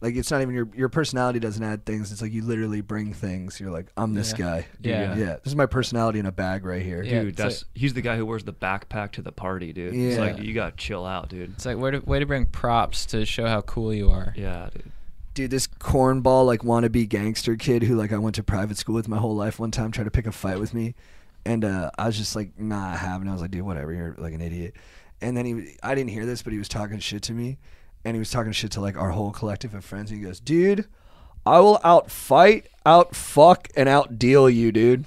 like. It's not even your personality doesn't add things. It's like you literally bring things. You're like, "I'm this guy." Yeah. This is my personality in a bag right here. Yeah, Dude, he's the guy who wears the backpack to the party, dude. Yeah. It's like, you got to chill out, dude. It's like way to bring props to show how cool you are. Yeah, dude. Dude, this cornball like wannabe gangster kid who like I went to private school with my whole life one time tried to pick a fight with me, and I was just like not having it. I was like, "Dude, whatever, you're like an idiot." And then I didn't hear this, but he was talking shit to me, and he was talking shit to like our whole collective of friends. And he goes, "Dude, I will outfight, outfuck, and outdeal you, dude."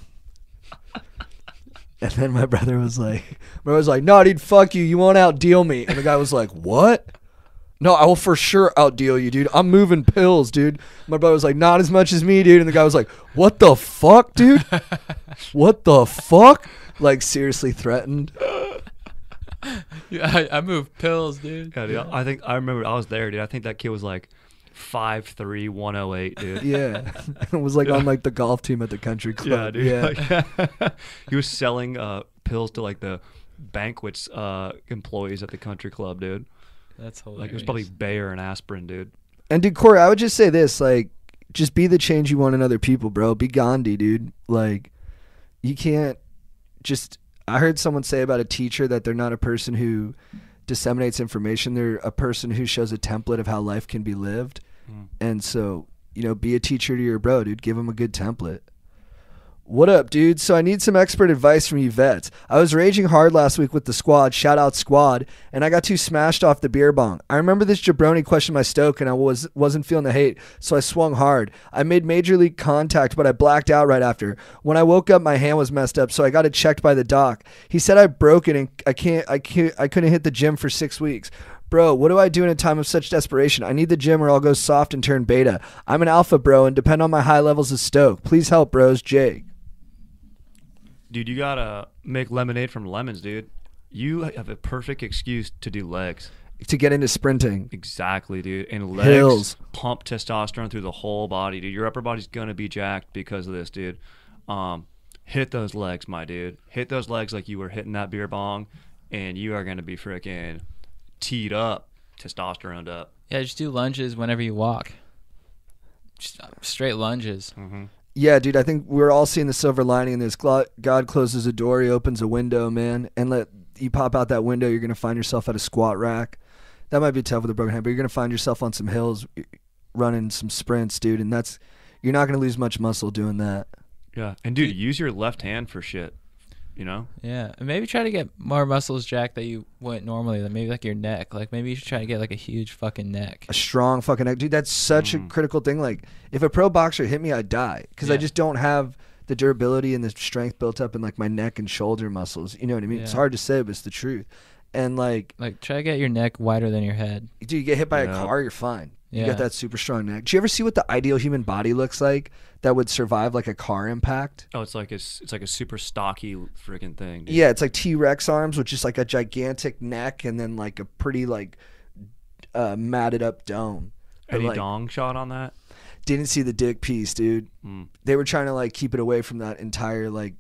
And then my brother was like, "No, dude, fuck you. You won't outdeal me." And the guy was like, "What?" "No, I will for sure outdeal you, dude. I'm moving pills, dude." My brother was like, "Not as much as me, dude." And the guy was like, "What the fuck, dude? What the fuck?" Like, seriously threatened. Yeah, I move pills, dude. Yeah, dude. I remember I was there, dude. I think that kid was like 5'3", 108, dude. Yeah. It was like on like the golf team at the country club. Yeah, dude. Like, he was selling pills to like the banquets employees at the country club, dude. That's hilarious. Like, it was probably Bayer and aspirin, dude. And dude, Corey, I would just say this, like, just be the change you want in other people, bro. Be Gandhi, dude. Like, you can't just... I heard someone say about a teacher that they're not a person who disseminates information. They're a person who shows a template of how life can be lived. And so, you know, be a teacher to your bro, dude. Give him a good template. What up, dude? So I need some expert advice from you vets. I was raging hard last week with the squad, shout out squad, and I got too smashed off the beer bong. I remember this jabroni questioned my stoke and I wasn't feeling the hate, so I swung hard. I made major league contact, but I blacked out right after. When I woke up, my hand was messed up, so I got it checked by the doc. He said I broke it and I couldn't hit the gym for 6 weeks. Bro, what do I do in a time of such desperation? I need the gym or I'll go soft and turn beta. I'm an alpha, bro, and depend on my high levels of stoke. Please help, bros. Jake. Dude, you gotta make lemonade from lemons, dude. You have a perfect excuse to do legs. To get into sprinting. Exactly, dude. And legs Hills. pump testosterone through the whole body, dude. Your upper body's gonna be jacked because of this, dude. Hit those legs, my dude. Hit those legs like you were hitting that beer bong, and you are gonna be freaking teed up, testosterone up. Yeah, just do lunges whenever you walk. Just straight lunges. Mm-hmm. Yeah, dude, I think we're all seeing the silver lining in this. God closes a door, he opens a window, man, and let you pop out that window, you're going to find yourself at a squat rack. That might be tough with a broken hand, but you're going to find yourself on some hills running some sprints, dude, and you're not going to lose much muscle doing that. Yeah, and dude, use your left hand for shit, you know? Yeah, and maybe try to get more muscles jacked that you wouldn't normally. Like maybe like your neck. Like maybe you should try to get like a huge fucking neck. A strong fucking neck. Dude, that's such a critical thing. Like, if a pro boxer hit me, I'd die because I just don't have the durability and the strength built up in like my neck and shoulder muscles. You know what I mean? Yeah. It's hard to say, but it's the truth. And like try to get your neck wider than your head. dude, you get hit by a car, you're fine. You Yeah. got that super strong neck. Do you ever see what the ideal human body looks like that would survive like a car impact? Oh, it's like a super stocky freaking thing, dude. Yeah, it's like T-Rex arms with just like a gigantic neck and then like a pretty like matted up dome. But, Any like, dong shot on that? didn't see the dick piece, dude. They were trying to like keep it away from that entire like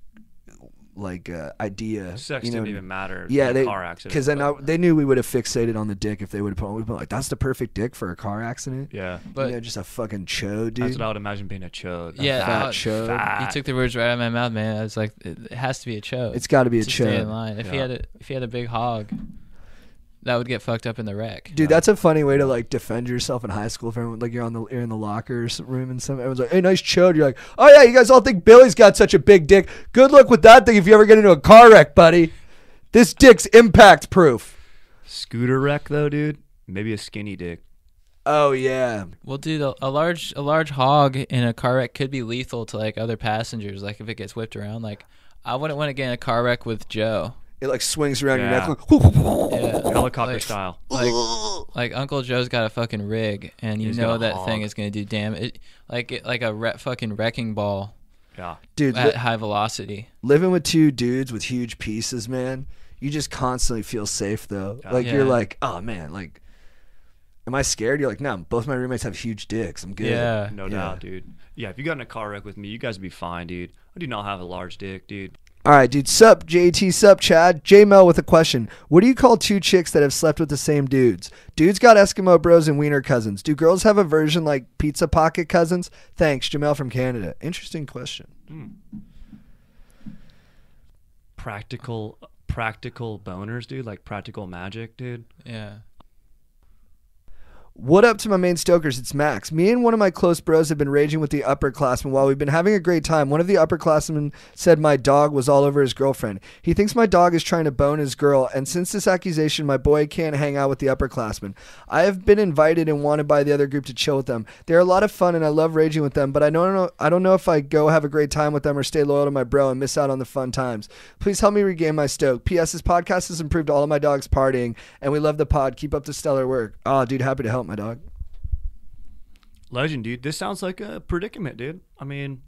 idea. Sex you know didn't what I even mean? matter. Yeah, in they a car accident. because then they knew we would have fixated on the dick if they would have put on. We'd been like, that's the perfect dick for a car accident. Yeah, But Just a fucking chode, dude. that's what I would imagine being a chode. yeah, fat no, chode. you took the words right out of my mouth, man. I was like, it has to be a chode. It's got to be a to stay in chode. line. If Yeah. he had a big hog, that would get fucked up in the wreck. Dude, that's a funny way to like defend yourself in high school. If everyone like you're in the locker room and everyone's like, "Hey, nice chode." You're like, "Oh yeah, you guys all think Billy's got such a big dick. Good luck with that thing if you ever get into a car wreck, buddy. This dick's impact proof." Scooter wreck though, dude. Maybe a skinny dick. Oh yeah, Well, dude, a large hog in a car wreck could be lethal to like other passengers. Like if it gets whipped around, like I wouldn't want to get in a car wreck with Joe. it like swings around Yeah. your neck. Yeah. Helicopter Like- style. Like Uncle Joe's got a fucking rig, and you He's know got a that thing hog. is gonna do damage. Like a fucking wrecking ball Yeah. Dude, at high velocity. living with two dudes with huge pieces, man, you just constantly feel safe though. Yeah. Like Yeah. you're like, oh man, like, am I scared? You're like, no, both my roommates have huge dicks. I'm good. Yeah. No doubt, dude. Yeah, if you got in a car wreck with me, you guys would be fine, dude. I do not have a large dick, dude. All right, dude. Sup, JT. Sup, Chad. J Mel with a question. What do you call two chicks that have slept with the same dudes? Dudes got Eskimo bros and wiener cousins. Do girls have a version like pizza pocket cousins? Thanks, Jamel from Canada. Interesting question. Practical boners, dude. Like practical magic, dude. Yeah. What up to my main Stokers? It's Max. Me and one of my close bros have been raging with the upperclassmen. While we've been having a great time, one of the upperclassmen said my dog was all over his girlfriend. He thinks my dog is trying to bone his girl, and since this accusation, my boy can't hang out with the upperclassmen. I have been invited and wanted by the other group to chill with them. They're a lot of fun, and I love raging with them, but I don't know if I go have a great time with them or stay loyal to my bro and miss out on the fun times. Please help me regain my stoke. P.S. This podcast has improved all of my dogs partying, and we love the pod. Keep up the stellar work. Oh, dude, happy to help my dog. Legend, dude. This sounds like a predicament, dude. I mean,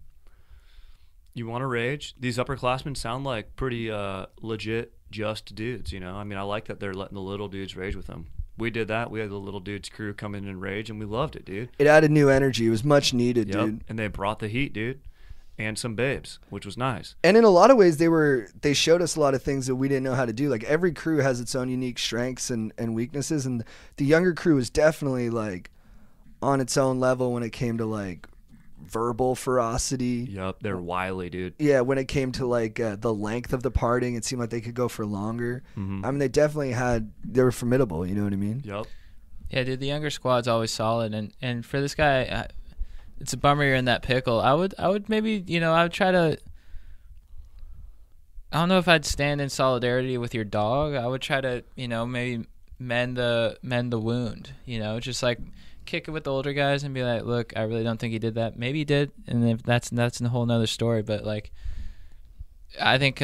you want to rage? These upperclassmen sound like pretty legit, just dudes, you know? I mean, I like that they're letting the little dudes rage with them. We did that. We had the little dudes crew come in and rage, and we loved it, dude. It added new energy. It was much needed, Yep. dude. And they brought the heat, dude. And some babes, which was nice. And in a lot of ways, they showed us a lot of things that we didn't know how to do. Like every crew has its own unique strengths and weaknesses, and the younger crew was definitely like on its own level when it came to like verbal ferocity. Yep, they're wily, dude. Yeah, when it came to like the length of the parting, it seemed like they could go for longer. I mean, they were formidable. You know what I mean? Yep. Yeah, dude, the younger squad's always solid, and for this guy, it's a bummer you're in that pickle. I would maybe, I would try to. I don't know if I'd stand in solidarity with your dog. I would try to, maybe mend the wound. Just like kick it with the older guys and be like, look, I really don't think he did that. Maybe he did, and if that's a whole nother story. But like, I think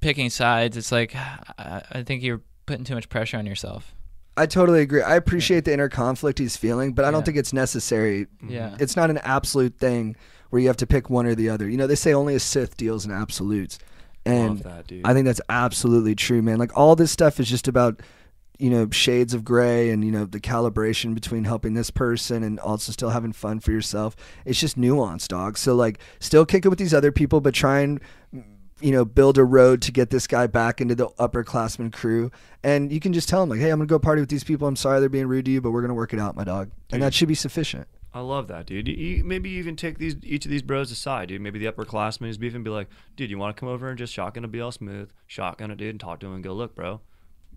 picking sides, it's like I think you're putting too much pressure on yourself. I totally agree. I appreciate the inner conflict he's feeling, but I don't Yeah. think it's necessary. Yeah. It's not an absolute thing where you have to pick one or the other. You know, they say only a Sith deals in absolutes. And Love that, dude. I think that's absolutely true, man. Like all this stuff is just about, you know, shades of gray and, you know, the calibration between helping this person and also still having fun for yourself. It's just nuance, dog. So like still kick it with these other people, but try and, you know, build a road to get this guy back into the upperclassmen crew. And you can just tell him like, hey, I'm going to go party with these people. I'm sorry they're being rude to you, but we're going to work it out, my dog. And that should be sufficient. I love that, dude. Maybe you even take each of these bros aside, dude. Maybe the upperclassmen is beef and be like, dude, you want to come over and just shotgun a BL Smooth, shotgun it, dude, and talk to him and go, look, bro,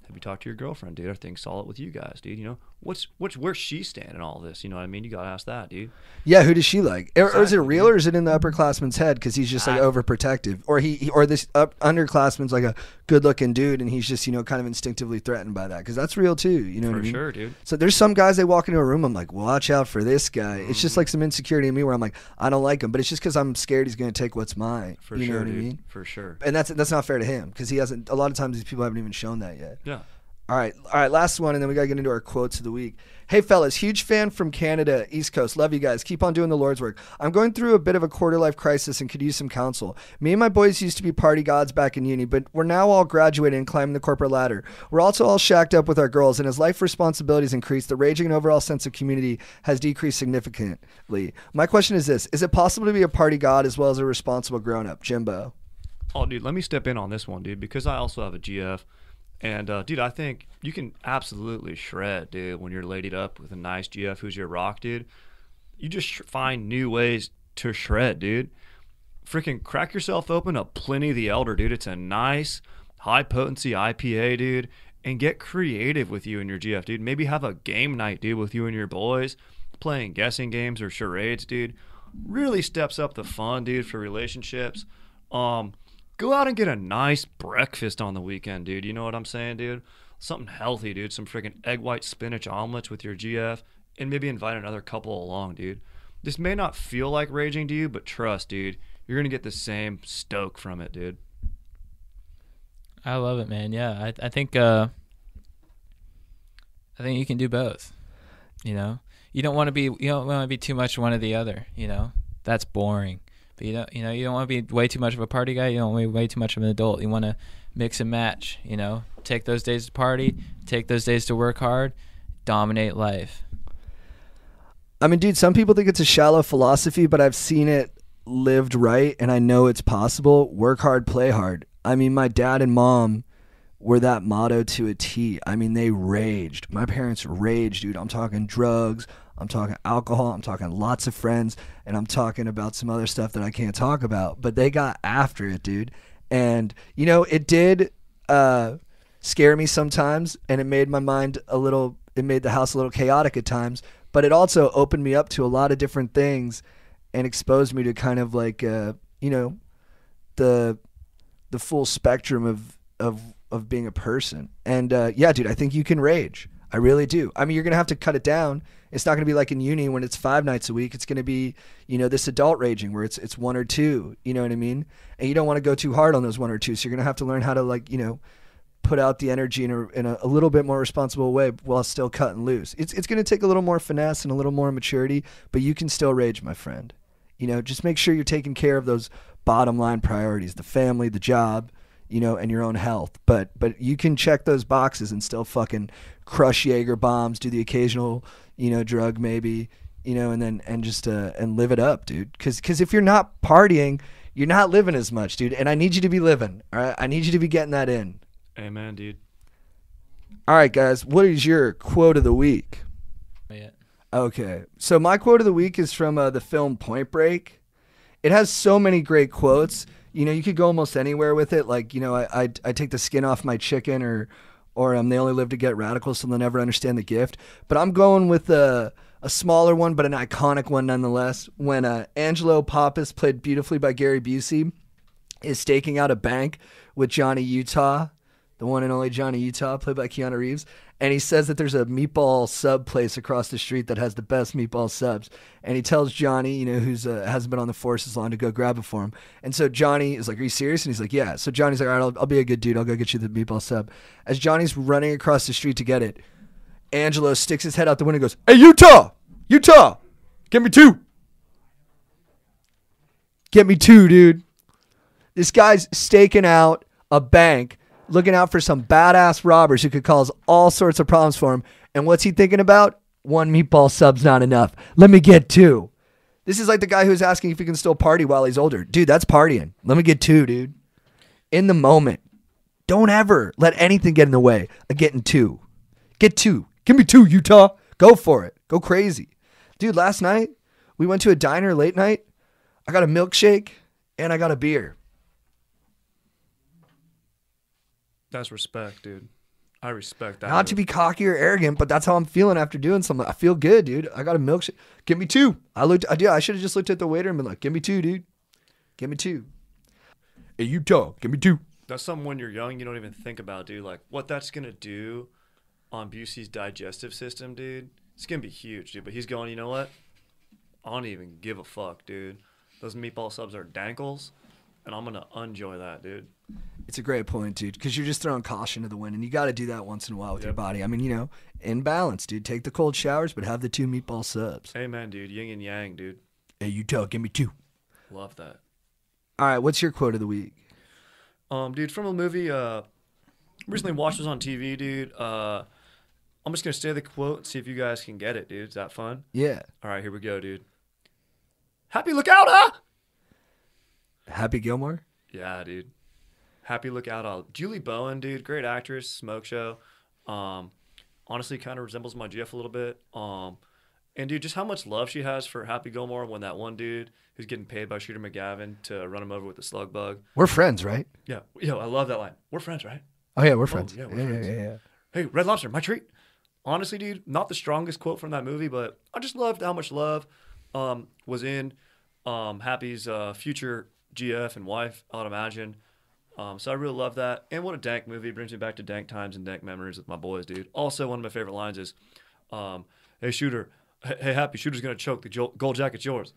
have you talked to your girlfriend, dude? Are things solid with you guys, dude? You know, where's she stand in all this? You know what I mean? You gotta ask that, dude. Yeah, who does she like? Or is it Exactly, real, or is it in the upperclassman's head because he's just like overprotective, or or this underclassman's like a good-looking dude and he's just, you know, kind of instinctively threatened by that, because that's real too. You know what I For mean? sure, dude. So there's some guys, they walk into a room, I'm like, watch out for this guy. It's just like some insecurity in me where I'm like, I don't like him, but it's just because I'm scared he's gonna take what's mine. For you sure, know what dude. I mean? For sure. And that's not fair to him because he hasn't. A lot of times these people haven't even shown that yet. Yeah. All right, last one, and then we got to get into our quotes of the week. Hey, fellas, huge fan from Canada, East Coast. Love you guys. Keep on doing the Lord's work. I'm going through a bit of a quarter-life crisis and could use some counsel. Me and my boys used to be party gods back in uni, but we're now all graduating and climbing the corporate ladder. We're also all shacked up with our girls, and as life responsibilities increase, the raging and overall sense of community has decreased significantly. My question is this. Is it possible to be a party god as well as a responsible grown-up? Jimbo. Oh, dude, let me step in on this one, dude, because I also have a GF. And, dude, I think you can absolutely shred, dude, when you're ladied up with a nice GF who's your rock, dude. You just find new ways to shred, dude. Freaking crack yourself open a Pliny the Elder, dude. It's a nice, high-potency IPA, dude. And get creative with you and your GF, dude. Maybe have a game night, dude, with you and your boys. Playing guessing games or charades, dude. Really steps up the fun, dude, for relationships. Go out and get a nice breakfast on the weekend, dude. You know what I'm saying, dude? Something healthy, dude. Some freaking egg white spinach omelets with your GF. And maybe invite another couple along, dude. This may not feel like raging to you, but trust, dude. You're going to get the same stoke from it, dude. I love it, man. Yeah, I think you can do both. You know, you don't want to be too much one or the other. You know, that's boring. But you don't want to be way too much of a party guy. You don't want to be way too much of an adult. You want to mix and match. You know, take those days to party, take those days to work hard, dominate life. I mean, dude, some people think it's a shallow philosophy, but I've seen it lived right, and I know it's possible. Work hard, play hard. I mean, my dad and mom were that motto to a T. I mean, they raged. My parents raged, dude. I'm talking drugs. I'm talking alcohol. I'm talking lots of friends. And I'm talking about some other stuff that I can't talk about. But they got after it, dude. And, you know, it did scare me sometimes. And it made my mind it made the house a little chaotic at times. But it also opened me up to a lot of different things and exposed me to kind of like, you know, the full spectrum of being a person. And yeah, dude, I think you can rage. I really do. I mean, you're going to have to cut it down. It's not going to be like in uni when it's 5 nights a week. It's going to be, you know, this adult raging where it's 1 or 2, you know what I mean? And you don't want to go too hard on those 1 or 2. So you're going to have to learn how to, like, you know, put out the energy in a little bit more responsible way while still cutting loose. It's going to take a little more finesse and a little more maturity, but you can still rage, my friend. You know, just make sure you're taking care of those bottom line priorities, the family, the job, you know, and your own health. But you can check those boxes and still fucking crush Jaeger bombs, do the occasional, you know, drug maybe, you know, and just live it up, dude. Because if you're not partying, you're not living as much, dude. And I need you to be living. All right, I need you to be getting that in. Amen, dude. All right, guys, what is your quote of the week? Yeah. Okay, so my quote of the week is from the film Point Break. It has so many great quotes. You know, you could go almost anywhere with it. Like, you know, I take the skin off my chicken, or they only live to get radical, so they'll never understand the gift. But I'm going with a smaller one, but an iconic one nonetheless. When Angelo Pappas, played beautifully by Gary Busey, is staking out a bank with Johnny Utah, the one and only Johnny Utah, played by Keanu Reeves. And he says that there's a meatball sub place across the street that has the best meatball subs. And he tells Johnny, you know, who's hasn't been on the force as long, to go grab it for him. And so Johnny is like, "Are you serious?" And he's like, "Yeah." So Johnny's like, "All right, I'll be a good dude. I'll go get you the meatball sub." As Johnny's running across the street to get it, Angelo sticks his head out the window and goes, "Hey, Utah! Utah! Get me 2. Get me 2, dude." This guy's staking out a bank, looking out for some badass robbers who could cause all sorts of problems for him. And what's he thinking about? 1 meatball sub's not enough. Let me get 2. This is like the guy who's asking if he can still party while he's older. Dude, that's partying. Let me get 2, dude. In the moment. Don't ever let anything get in the way of getting 2. Get 2. Give me 2, Utah. Go for it. Go crazy. Dude, last night, we went to a diner late night. I got a milkshake and I got a beer. That's respect, dude. I respect that. Not to be cocky or arrogant, but that's how I'm feeling after doing something. I feel good, dude. I got a milkshake. Give me 2. I should have just looked at the waiter and been like, "Give me 2, dude. Give me 2. Hey, Utah, give me 2. That's something when you're young you don't even think about, dude. Like, what that's going to do on Busey's digestive system, dude. It's going to be huge, dude. But he's going, you know what? I don't even give a fuck, dude. Those meatball subs are dankles, and I'm going to enjoy that, dude. It's a great point, dude, because you're just throwing caution to the wind, and you got to do that once in a while with your body. I mean, in balance, dude. Take the cold showers, but have the 2 meatball subs. Amen, dude. Yin and yang, dude. Hey, Utah, give me 2. Love that. All right, what's your quote of the week? Dude, from a movie, recently watched this on TV, dude. I'm just going to say the quote and see if you guys can get it, dude. Is that fun? Yeah. All right, here we go, dude. Happy lookout, huh? Happy Gilmore? Yeah, dude. Happy lookout. Julie Bowen, dude. Great actress. Smoke show. Honestly, kind of resembles my GF a little bit. And, dude, just how much love she has for Happy Gilmore when that one dude who's getting paid by Shooter McGavin to run him over with a slug bug. We're friends, right? Yeah. Yo, I love that line. We're friends, right? Oh, yeah, we're friends. Yeah, we're friends. Yeah. Hey, Red Lobster, my treat. Honestly, dude, not the strongest quote from that movie, but I just loved how much love was in Happy's future GF and wife, I'd imagine. So I really love that. And what a dank movie. It brings me back to dank times and dank memories with my boys, dude. Also, one of my favorite lines is, hey, Shooter, hey, Happy, Shooter's going to choke. The gold jacket's yours.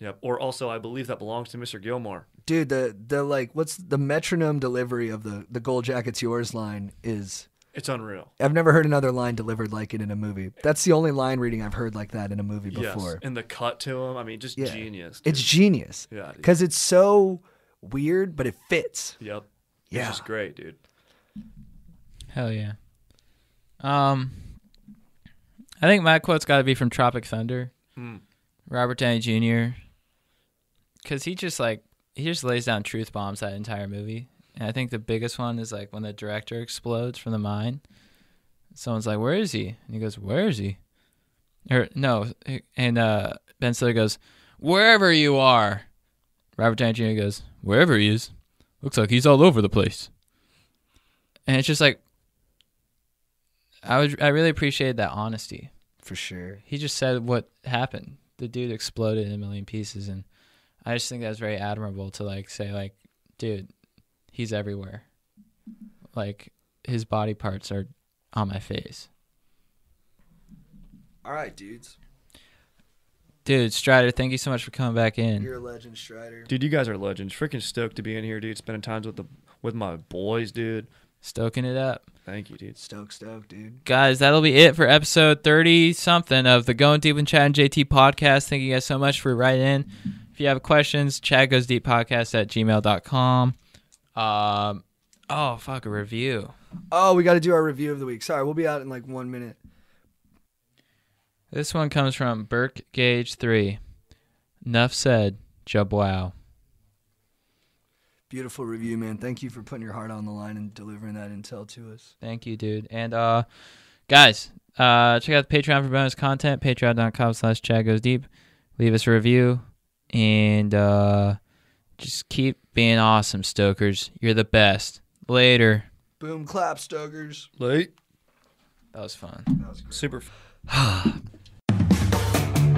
Yep. Or also, I believe that belongs to Mr. Gilmore. Dude, the like, what's the metronome delivery of the gold jacket's yours line is... It's unreal. I've never heard another line delivered like it in a movie. That's the only line reading I've heard like that in a movie before. Yes, and the cut to him, I mean, just genius. Dude. It's genius. Yeah. Because it's so weird, but it fits. Yep. Yeah. It's just great, dude. Hell yeah. I think my quote's got to be from Tropic Thunder. Robert Downey Jr. Because he just lays down truth bombs that entire movie. And I think the biggest one is like when the director explodes from the mine. Someone's like, "Where is he?" And he goes, "Where is he?" Or no, and Ben Stiller goes, "Wherever you are." Robert Downey Jr. goes, "Wherever he is. Looks like he's all over the place." And it's just like, I really appreciated that honesty. For sure. He just said what happened. The dude exploded in a million pieces, and I just think that's very admirable to like say like, dude, he's everywhere. Like, his body parts are on my face. All right, dudes. Dude, Strider, thank you so much for coming back in. You're a legend, Strider. Dude, you guys are legends. Freaking stoked to be in here, dude. Spending times with my boys, dude. Stoking it up. Thank you, dude. Stoke, dude. Guys, that'll be it for episode 30-something of the Going Deep with Chad and JT podcast. Thank you guys so much for writing in. If you have questions, chadgoesdeeppodcast@gmail.com. A review. Oh, we got to do our review of the week. Sorry, we'll be out in like 1 minute. This one comes from Burke Gage 3. Nuff said, Jub wow. Beautiful review, man. Thank you for putting your heart on the line and delivering that intel to us. Thank you, dude. And guys, check out the Patreon for bonus content. Patreon.com/ChadGoesDeep. Leave us a review. And just keep being awesome, Stokers. You're the best. Later. Boom, clap, Stokers. Late. That was fun. That was great. Super.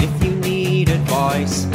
If you need advice,